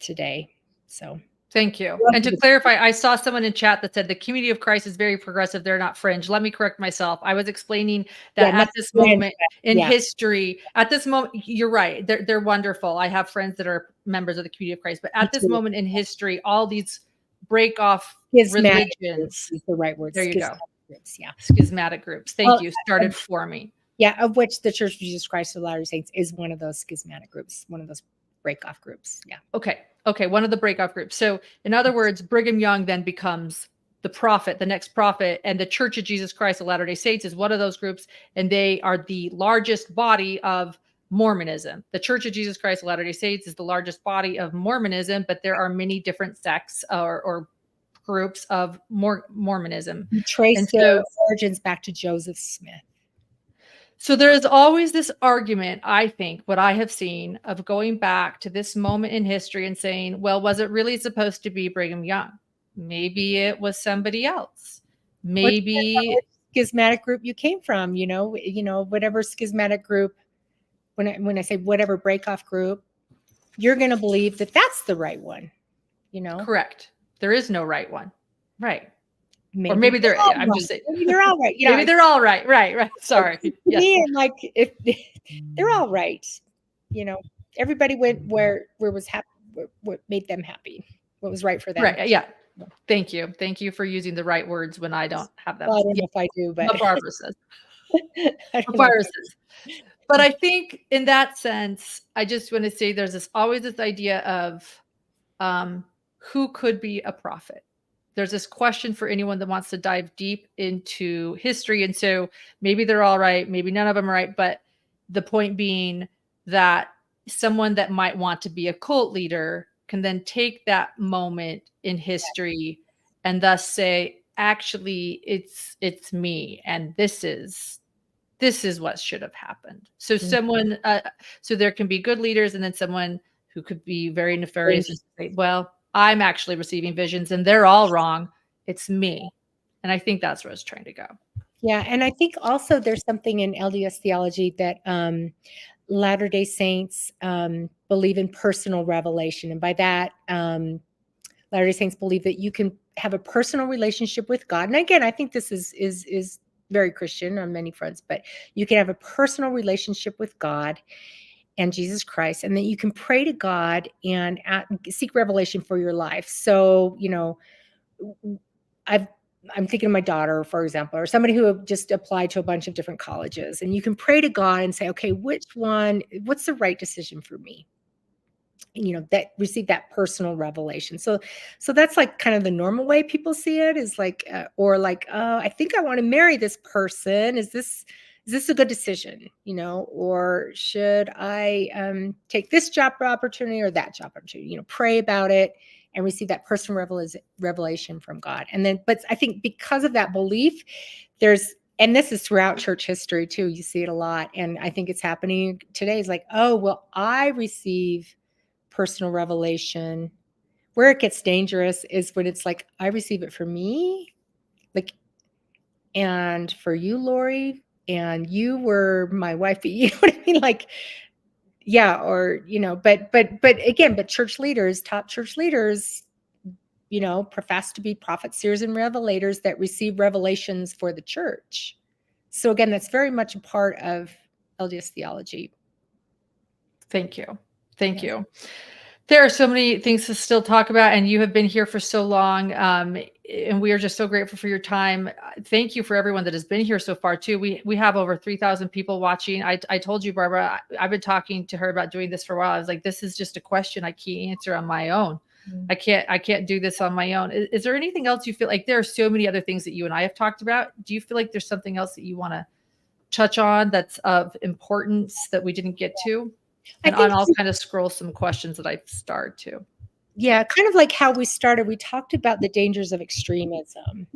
today. So thank you. And to clarify, I saw someone in chat that said the Community of Christ is very progressive. They're not fringe. Let me correct myself. I was explaining that at this moment in history, at this moment, you're right. They're wonderful. I have friends that are members of the Community of Christ, but at this moment in history, all these break off religions is the right word. There you go. Groups, yeah. Schismatic groups. Thank you. Started forming. Yeah, of which the Church of Jesus Christ of Latter-day Saints is one of those schismatic groups, one of those break-off groups. Yeah. Okay. One of the breakoff groups. So in other words, Brigham Young then becomes the prophet, the next prophet, and the Church of Jesus Christ of Latter-day Saints is one of those groups, and they are the largest body of Mormonism. The Church of Jesus Christ of Latter-day Saints is the largest body of Mormonism, but there are many different sects or groups of Mormonism. You trace their origins back to Joseph Smith. So there is always this argument, I think, what I have seen, of going back to this moment in history and saying, well, was it really supposed to be Brigham Young? Maybe it was somebody else. Maybe schismatic group you came from, whatever schismatic group, when I say whatever breakoff group, you're going to believe that that's the right one, Correct. There is no right one. Right. Maybe they're all right. Maybe they're all right. Right. Sorry. Yes. Like if they're all right, everybody went where was happy, what made them happy, what was right for them. Right. Yeah. Thank you. Thank you for using the right words when I don't have them. Well, I don't know if I do, but Barbara says. Barbara says. But I think in that sense, I just want to say there's always this idea of who could be a prophet. There's this question for anyone that wants to dive deep into history. And so maybe they're all right. Maybe none of them are right. But the point being that someone that might want to be a cult leader can then take that moment in history and thus say, actually, it's me. And this is what should have happened. So someone, so there can be good leaders and then someone who could be very nefarious and say, well, I'm actually receiving visions and they're all wrong. It's me. And I think that's where I was trying to go. Yeah. And I think also there's something in LDS theology that Latter-day Saints believe in personal revelation. And by that, Latter-day Saints believe that you can have a personal relationship with God. And again, I think this is very Christian on many fronts, but you can have a personal relationship with God and Jesus Christ, and that you can pray to God and seek revelation for your life. So, I'm thinking of my daughter, for example, or somebody who just applied to a bunch of different colleges, and you can pray to God and say, okay, what's the right decision for me? That receive that personal revelation. So that's like kind of the normal way people see it is like, I think I want to marry this person. Is this a good decision? Or should I take this job opportunity or that job opportunity? Pray about it and receive that personal revelation from God. And then, but I think because of that belief, and this is throughout church history too, you see it a lot. And I think it's happening today. It's like, oh, well, I receive personal revelation. Where it gets dangerous is when it's like, I receive it for me, like, and for you, Lori, and you were my wife. You know what I mean? Like, yeah, or, you know, but again, but church leaders, top church leaders, you know, profess to be prophets, seers, and revelators that receive revelations for the church. So again, that's very much a part of LDS theology. Thank you. Thank you. There are so many things to still talk about, and you have been here for so long, and we are just so grateful for your time. Thank you for everyone that has been here so far too. We have over 3,000 people watching. I told you, Barbara, I've been talking to her about doing this for a while. I was like, this is just a question I can't answer on my own. I can't do this on my own. Is there anything else you feel like? There are so many other things that you and I have talked about. Do you feel like there's something else that you want to touch on that's of importance that we didn't get to? And I'll kind of scroll some questions that I starred to. Yeah, kind of like how we started. We talked about the dangers of extremism.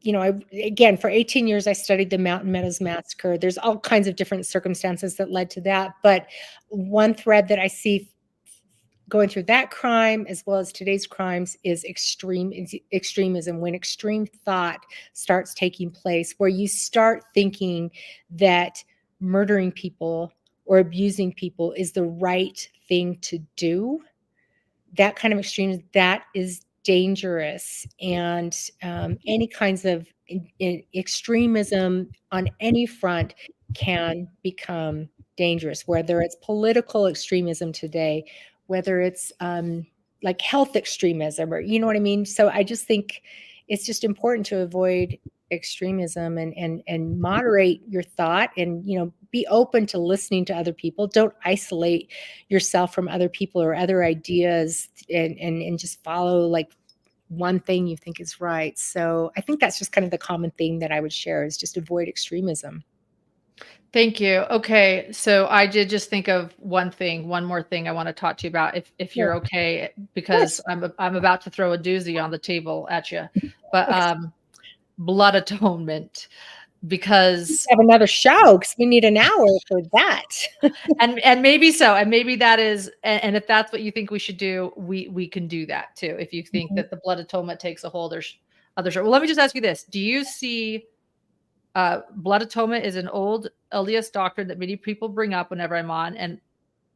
You know, again, for 18 years, I studied the Mountain Meadows massacre. There's all kinds of different circumstances that led to that. But one thread that I see going through that crime as well as today's crimes is extremism, when extreme thought starts taking place, where you start thinking that murdering people or abusing people is the right thing to do. That kind of extremism, that is dangerous. And any kinds of extremism on any front can become dangerous, whether it's political extremism today, whether it's like health extremism, or, you know what I mean? So I just think it's just important to avoid extremism and moderate your thought, and, you know, be open to listening to other people. Don't isolate yourself from other people or other ideas, and just follow like one thing you think is right. So I think that's just kind of the common thing that I would share, is just avoid extremism. Thank you. Okay. So I did just think of one more thing I want to talk to you about, if you're okay, because I'm about to throw a doozy on the table at you, but blood atonement, because we have another show because we need an hour for that. and maybe so, and maybe that is, and if that's what you think we should do, we can do that too. If you think that the blood atonement takes a whole other show. Well, let me just ask you this: do you see blood atonement is an old LDS doctrine that many people bring up whenever I'm on, and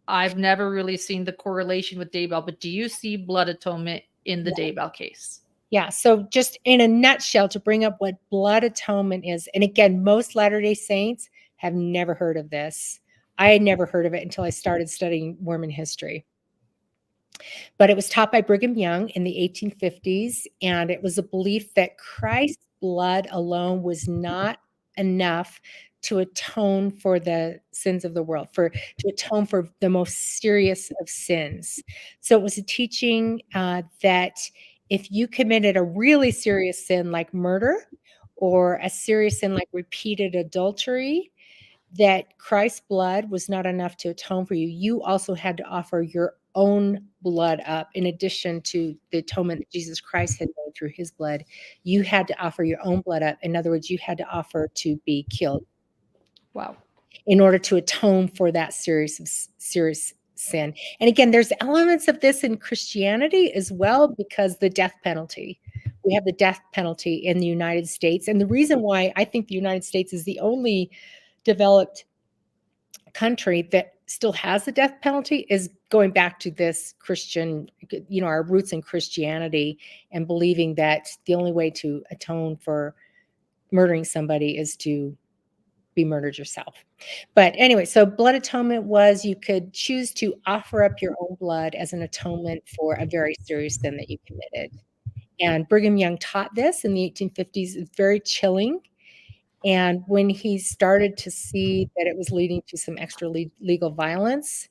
I've never really seen the correlation with Daybell, but do you see blood atonement in the Daybell case? Yeah. So just in a nutshell, to bring up what blood atonement is, and again, most Latter-day Saints have never heard of this. I had never heard of it until I started studying Mormon history. But it was taught by Brigham Young in the 1850s, and it was a belief that Christ's blood alone was not enough to atone for the sins of the world, to atone for the most serious of sins. So it was a teaching that if you committed a really serious sin like murder, or a serious sin like repeated adultery, that Christ's blood was not enough to atone for you. You also had to offer your own blood up. In addition to the atonement that Jesus Christ had made through his blood, you had to offer your own blood up. In other words, you had to offer to be killed. Wow. In order to atone for that serious sin. And again, there's elements of this in Christianity as well, because the death penalty. We have the death penalty in the United States. And the reason why I think the United States is the only developed country that still has the death penalty is going back to this Christian, you know, our roots in Christianity, and believing that the only way to atone for murdering somebody is to be murdered yourself. But anyway, so blood atonement was, you could choose to offer up your own blood as an atonement for a very serious sin that you committed. And Brigham Young taught this in the 1850s. It's very chilling. And when he started to see that it was leading to some extra legal violence,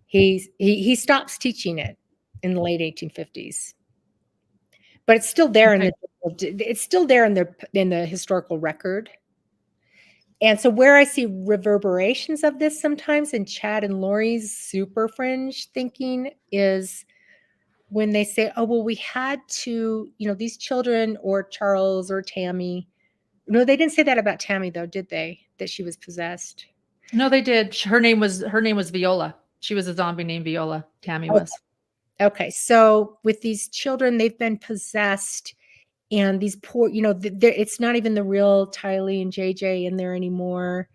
he stops teaching it in the late 1850s. But it's still there in the historical record. And so where I see reverberations of this sometimes in Chad and Lori's super fringe thinking is when they say, oh, well, we had to, you know, these children, or Charles or Tammy. No, they didn't say that about Tammy, though, did they? That she was possessed. No, they did. Her name was Viola. She was a zombie named Viola. Tammy Okay. was. Okay. So with these children, they've been possessed, and these poor, it's not even the real Tylee and JJ in there anymore.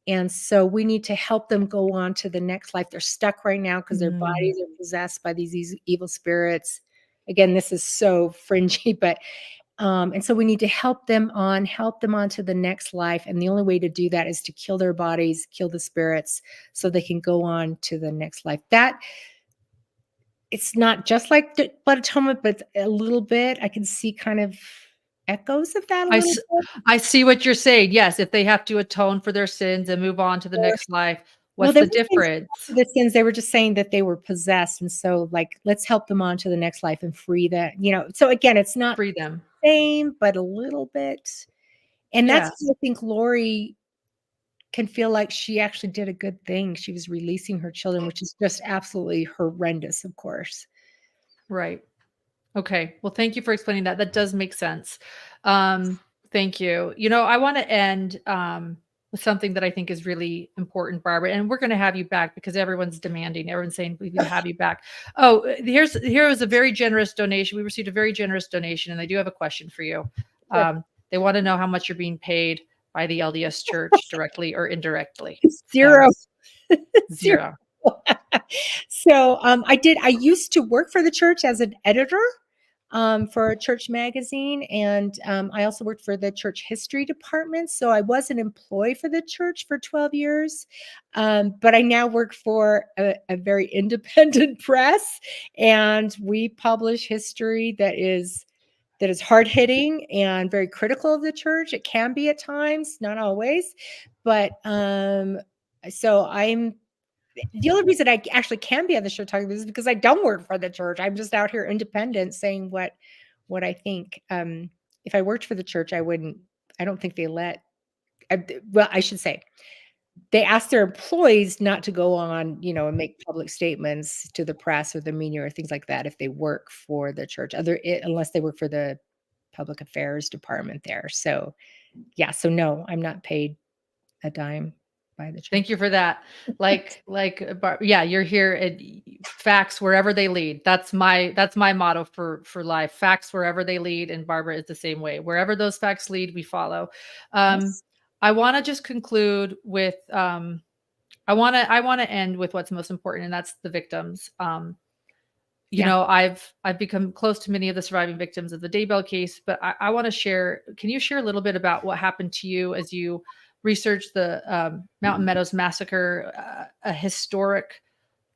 And so we need to help them go on to the next life. They're stuck right now because their bodies are possessed by these evil spirits. Again, this is so fringy, but and so we need to help them on to the next life. And the only way to do that is to kill their bodies, kill the spirits, so they can go on to the next life. That it's not just like the blood atonement, but a little bit. I can see kind of echoes of that a little bit. I see what you're saying. Yes, if they have to atone for their sins and move on to the next life, Well, what's they the weren't saying difference? the sins, they were just saying that they were possessed, and so, like, let's help them on to the next life and free that, so again, it's not Free them. the same, but a little bit, and that's Yes. why I think Lori can feel like she actually did a good thing. She was releasing her children, which is just absolutely horrendous, of course. Right. Okay. Well, thank you for explaining that. That does make sense. Thank you. I want to end with something that I think is really important, Barbara, and we're going to have you back because everyone's demanding. Everyone's saying we need to have you back. Oh, here was a very generous donation. We received a very generous donation, and they do have a question for you. Sure. They want to know how much you're being paid by the LDS Church directly or indirectly. Zero. Zero. So I used to work for the church as an editor for a church magazine. And I also worked for the church history department. So I was an employee for the church for 12 years. But I now work for a very independent press, and we publish history that is hard hitting and very critical of the church. It can be at times, not always, but so the only reason I actually can be on the show talking about this is because I don't work for the church. I'm just out here independent saying what I think. If I worked for the church, I don't think they I should say, they ask their employees not to go on, and make public statements to the press or the media or things like that if they work for the church, unless they work for the public affairs department there. So, yeah. So no, I'm not paid a dime by the church. Thank you for that. Yeah, you're here at facts wherever they lead. That's my motto for life. Facts wherever they lead, and Barbara is the same way. Wherever those facts lead, we follow. Yes. I want to just conclude with I want to end with what's most important, and that's the victims. I've become close to many of the surviving victims of the Daybell case, but I want to share. Can you share a little bit about what happened to you as you researched the Mountain Meadows massacre, a historic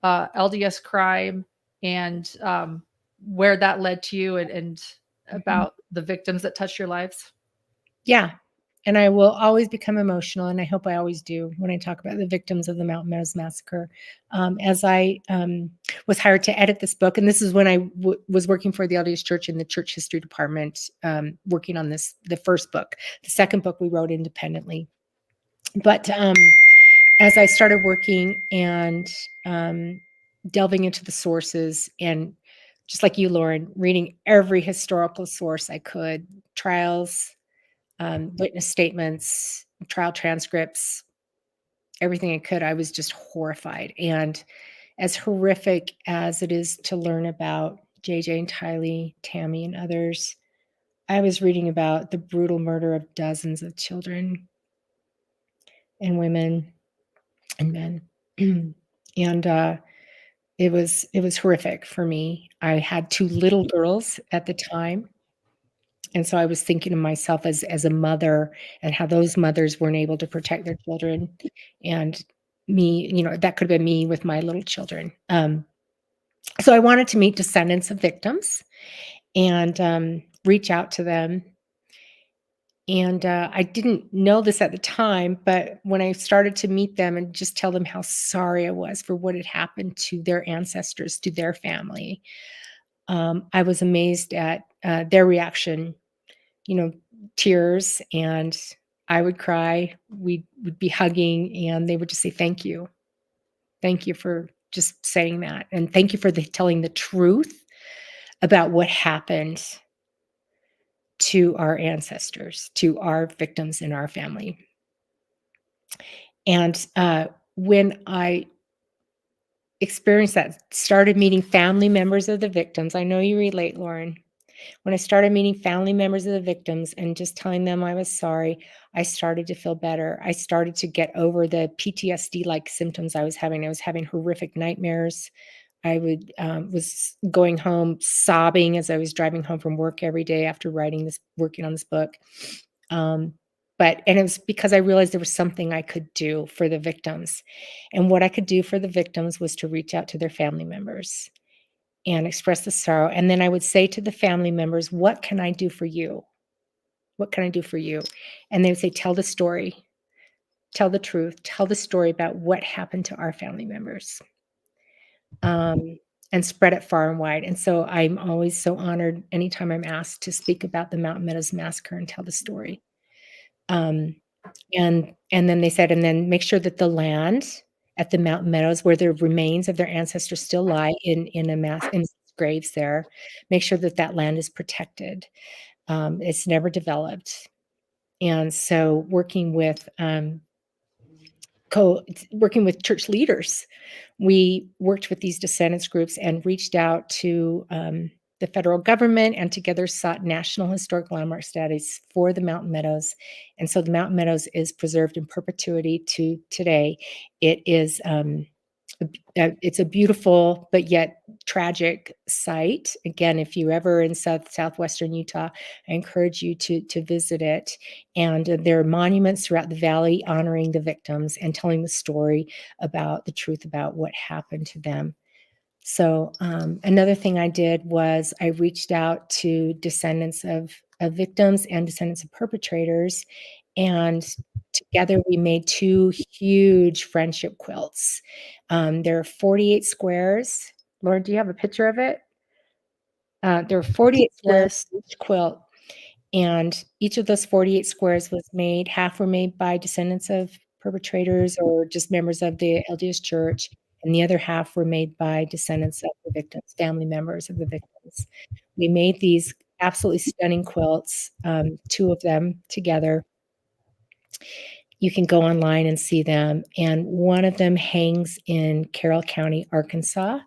LDS crime, and where that led to you, and about the victims that touched your lives? Yeah. And I will always become emotional, and I hope I always do when I talk about the victims of the Mountain Meadows massacre. As I was hired to edit this book, and this is when I was working for the LDS Church in the church history department, working on the first book. The second book we wrote independently. But as I started working and delving into the sources, and just like you, Lauren, reading every historical source I could, trials, witness statements, trial transcripts, everything I could, I was just horrified. And as horrific as it is to learn about JJ and Tylee, Tammy, and others, I was reading about the brutal murder of dozens of children and women and men. And it was horrific for me. I had 2 little girls at the time. And so I was thinking of myself as a mother, and how those mothers weren't able to protect their children, and me, that could have been me with my little children. So I wanted to meet descendants of victims and reach out to them. And I didn't know this at the time, but when I started to meet them and just tell them how sorry I was for what had happened to their ancestors, to their family, I was amazed at their reaction. Tears, and I would cry. We would be hugging, and they would just say, "Thank you. Thank you for just saying that. And thank you for telling the truth about what happened to our ancestors, to our victims in our family." And when I experienced that, started meeting family members of the victims, I know you relate, Lauren. When I started meeting family members of the victims and just telling them I was sorry, I started to feel better. I started to get over the PTSD-like symptoms I was having. I was having horrific nightmares. I was going home sobbing as I was driving home from work every day after working on this book. And it was because I realized there was something I could do for the victims. And what I could do for the victims was to reach out to their family members and express the sorrow. And then I would say to the family members, what can I do for you? What can I do for you? And they would say, tell the story, tell the truth, tell the story about what happened to our family members. And spread it far and wide. And so I'm always so honored anytime I'm asked to speak about the Mountain Meadows massacre and tell the story. And then they said, and then make sure that the land at the Mountain Meadows, where the remains of their ancestors still lie in graves there, make sure that that land is protected. It's never developed. And so working with church leaders, we worked with these descendants groups and reached out to the federal government, and together sought National Historic Landmark status for the Mountain Meadows. And so the Mountain Meadows is preserved in perpetuity to today. It is it's a beautiful but yet tragic site. Again, if you're ever in southwestern Utah, I encourage you to visit it. And there are monuments throughout the valley honoring the victims and telling the story about the truth about what happened to them. So another thing I did was I reached out to descendants of victims and descendants of perpetrators, and together we made 2 huge friendship quilts. There are 48 squares. Lauren, do you have a picture of it? There are 48 squares in each quilt, and each of those 48 squares was made, half were made by descendants of perpetrators or just members of the LDS Church, and the other half were made by descendants of the victims, family members of the victims. We made these absolutely stunning quilts, 2 of them together. You can go online and see them, and one of them hangs in Carroll County, Arkansas,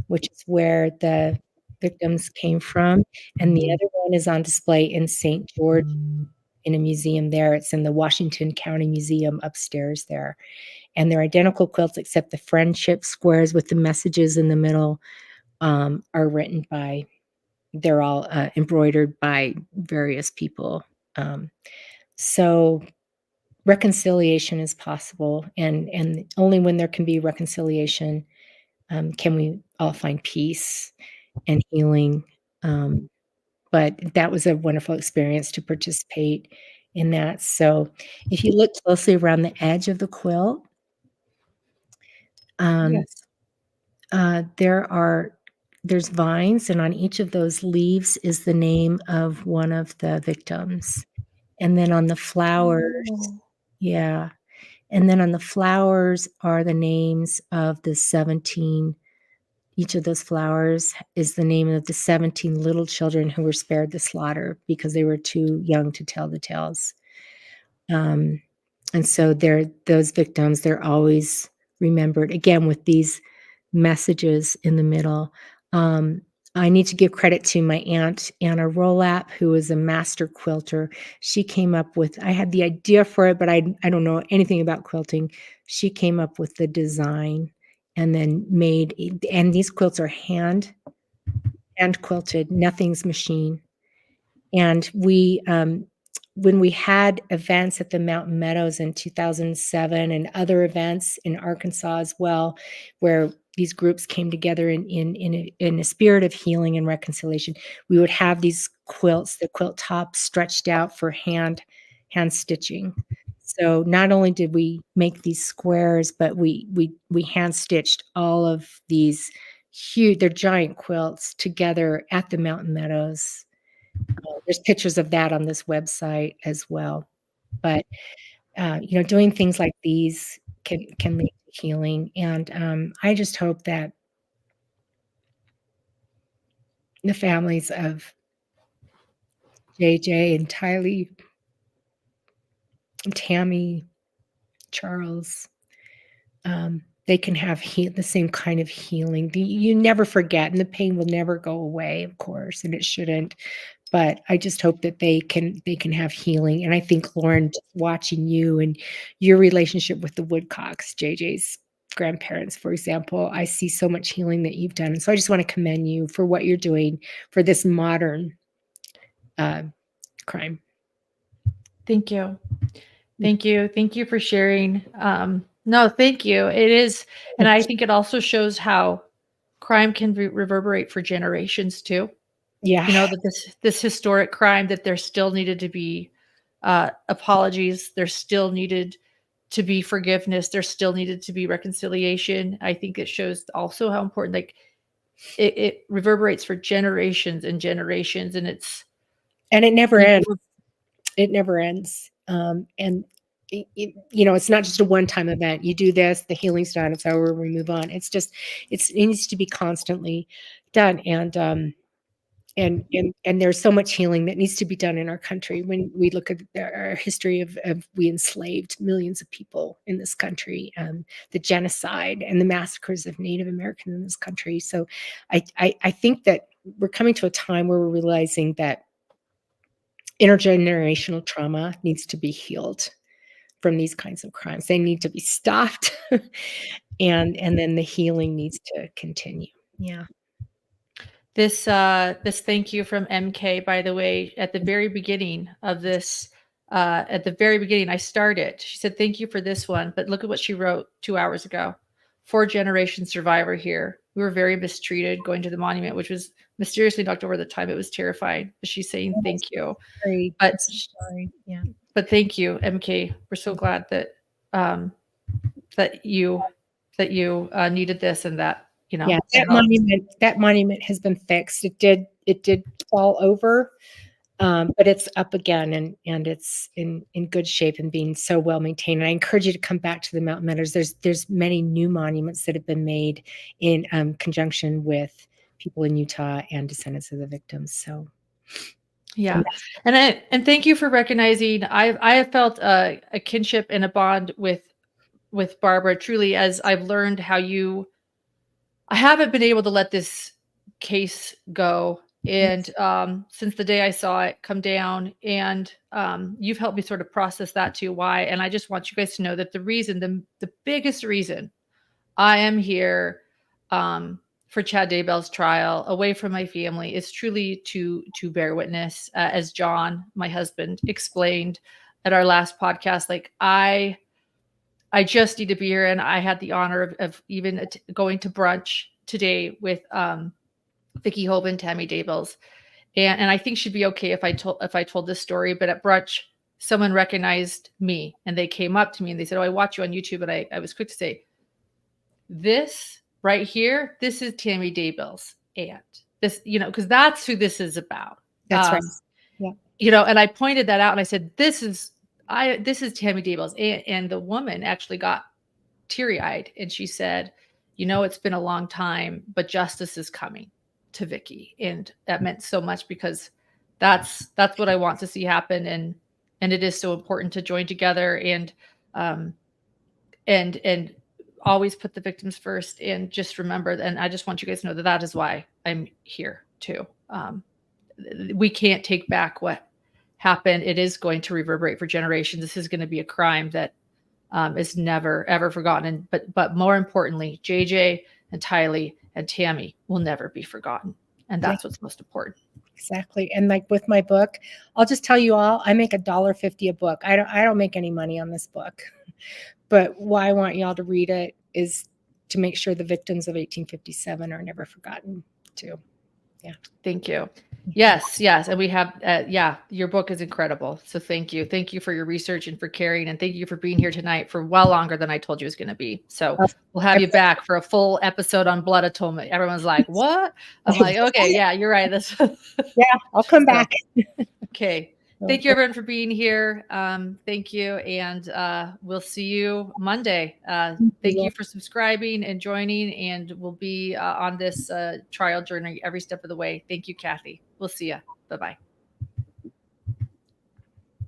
which is where the victims came from, and the other one is on display in St. George in a museum there. It's in the Washington County Museum upstairs there. And they're identical quilts, except the friendship squares with the messages in the middle are written by, they're all embroidered by various people. So reconciliation is possible, and only when there can be reconciliation can we all find peace and healing. But that was a wonderful experience to participate in that. So if you look closely around the edge of the quilt, Yes. there's vines, and on each of those leaves is the name of one of the victims. And then on the flowers, Oh. yeah. And then on the flowers are the names of the 17. Each of those flowers is the name of the 17 little children who were spared the slaughter because they were too young to tell the tales. And so those victims, they're always remembered, again, with these messages in the middle. I need to give credit to my aunt, Anna Rolap, who is a master quilter. She came up with, I had the idea for it, but I don't know anything about quilting. She came up with the design and then and these quilts are hand quilted, nothing's machine. And when we had events at the Mountain Meadows in 2007 and other events in Arkansas as well, where these groups came together in a spirit of healing and reconciliation, we would have these quilts, the quilt tops stretched out for hand stitching. So not only did we make these squares, but we hand stitched all of these they're giant quilts together at the Mountain Meadows. There's pictures of that on this website as well. But doing things like these can lead to healing, and I just hope that the families of JJ and Tylee, and Tammy, Charles, they can have the same kind of healing. You never forget, and the pain will never go away, of course, and it shouldn't. But I just hope that they can have healing. And I think, Lauren, just watching you and your relationship with the Woodcocks, JJ's grandparents, for example, I see so much healing that you've done. And so I just want to commend you for what you're doing for this modern crime. Thank you. Thank you. Thank you for sharing. No, thank you. It is. And I think it also shows how crime can reverberate for generations too. Yeah. You know, that this historic crime, that there still needed to be apologies. There still needed to be forgiveness. There still needed to be reconciliation. I think it shows also how important, like, it reverberates for generations and generations, and it never ends. It never ends. And it's not just a one-time event. You do this, the healing's done, it's over, we move on. It's just, it needs to be constantly done. And there's so much healing that needs to be done in our country. When we look at our history of we enslaved millions of people in this country, the genocide and the massacres of Native Americans in this country. So I think that we're coming to a time where we're realizing that intergenerational trauma needs to be healed from these kinds of crimes. They need to be stopped, and then the healing needs to continue. Yeah. This thank you from MK, by the way, at the very beginning of this, at the very beginning, I started. She said, "Thank you for this one," but look at what she wrote 2 hours ago. 4th-generation survivor here. We were very mistreated going to the monument, which was mysteriously knocked over at the time. It was terrifying. But she's saying thank you. But sorry. Yeah. But thank you, MK. We're so glad that that you needed this, and that, you know. Yeah, that monument has been fixed. It did fall over, but it's up again, and it's in good shape and being so well maintained. And I encourage you to come back to the Mountain Meadows. There's many new monuments that have been made in conjunction with people in Utah and descendants of the victims. So yeah, and thank you for recognizing. I have felt a kinship and a bond with Barbara, truly, as I've learned how I haven't been able to let this case go. And since the day I saw it come down, and you've helped me sort of process that too, why. And I just want you guys to know that the reason, the biggest reason I am here for Chad Daybell's trial, away from my family, is truly to bear witness, as John, my husband, explained at our last podcast. Like, I just need to be here. And I had the honor of even going to brunch today with Vicki Hoban, Tammy Daybell's. And I think she'd be okay if I told this story. But at brunch, someone recognized me, and they came up to me and they said, "Oh, I watch you on YouTube." And I was quick to say, "This right here, this is Tammy Daybell's aunt." This, because that's who this is about. That's right. Yeah. And I pointed that out, and I said, this is Tammy Daybell's aunt. And the woman actually got teary-eyed, and she said, "It's been a long time, but justice is coming to Vicki." And that meant so much, because that's what I want to see happen. And it is so important to join together and always put the victims first, and just remember. And I just want you guys to know that is why I'm here too. We can't take back what happened. It is going to reverberate for generations. This is going to be a crime that is never, ever forgotten. But more importantly, JJ and Tylee and Tammy will never be forgotten. And that's what's most important. Exactly. And like with my book, I'll just tell you all, I make $1.50 a book. I don't make any money on this book. But why I want y'all to read it is to make sure the victims of 1857 are never forgotten too. Yeah. Thank you. Yes. And we have, your book is incredible. So thank you. Thank you for your research and for caring. And thank you for being here tonight for well longer than I told you it was going to be. So we'll have you back for a full episode on blood atonement. Everyone's like, what? I'm like, okay, yeah, you're right. Yeah, I'll come back. Okay. Thank you, everyone, for being here. Thank you. And we'll see you Monday. Thank you for subscribing and joining. And we'll be on this trial journey every step of the way. Thank you, Kathy. We'll see you. Bye-bye.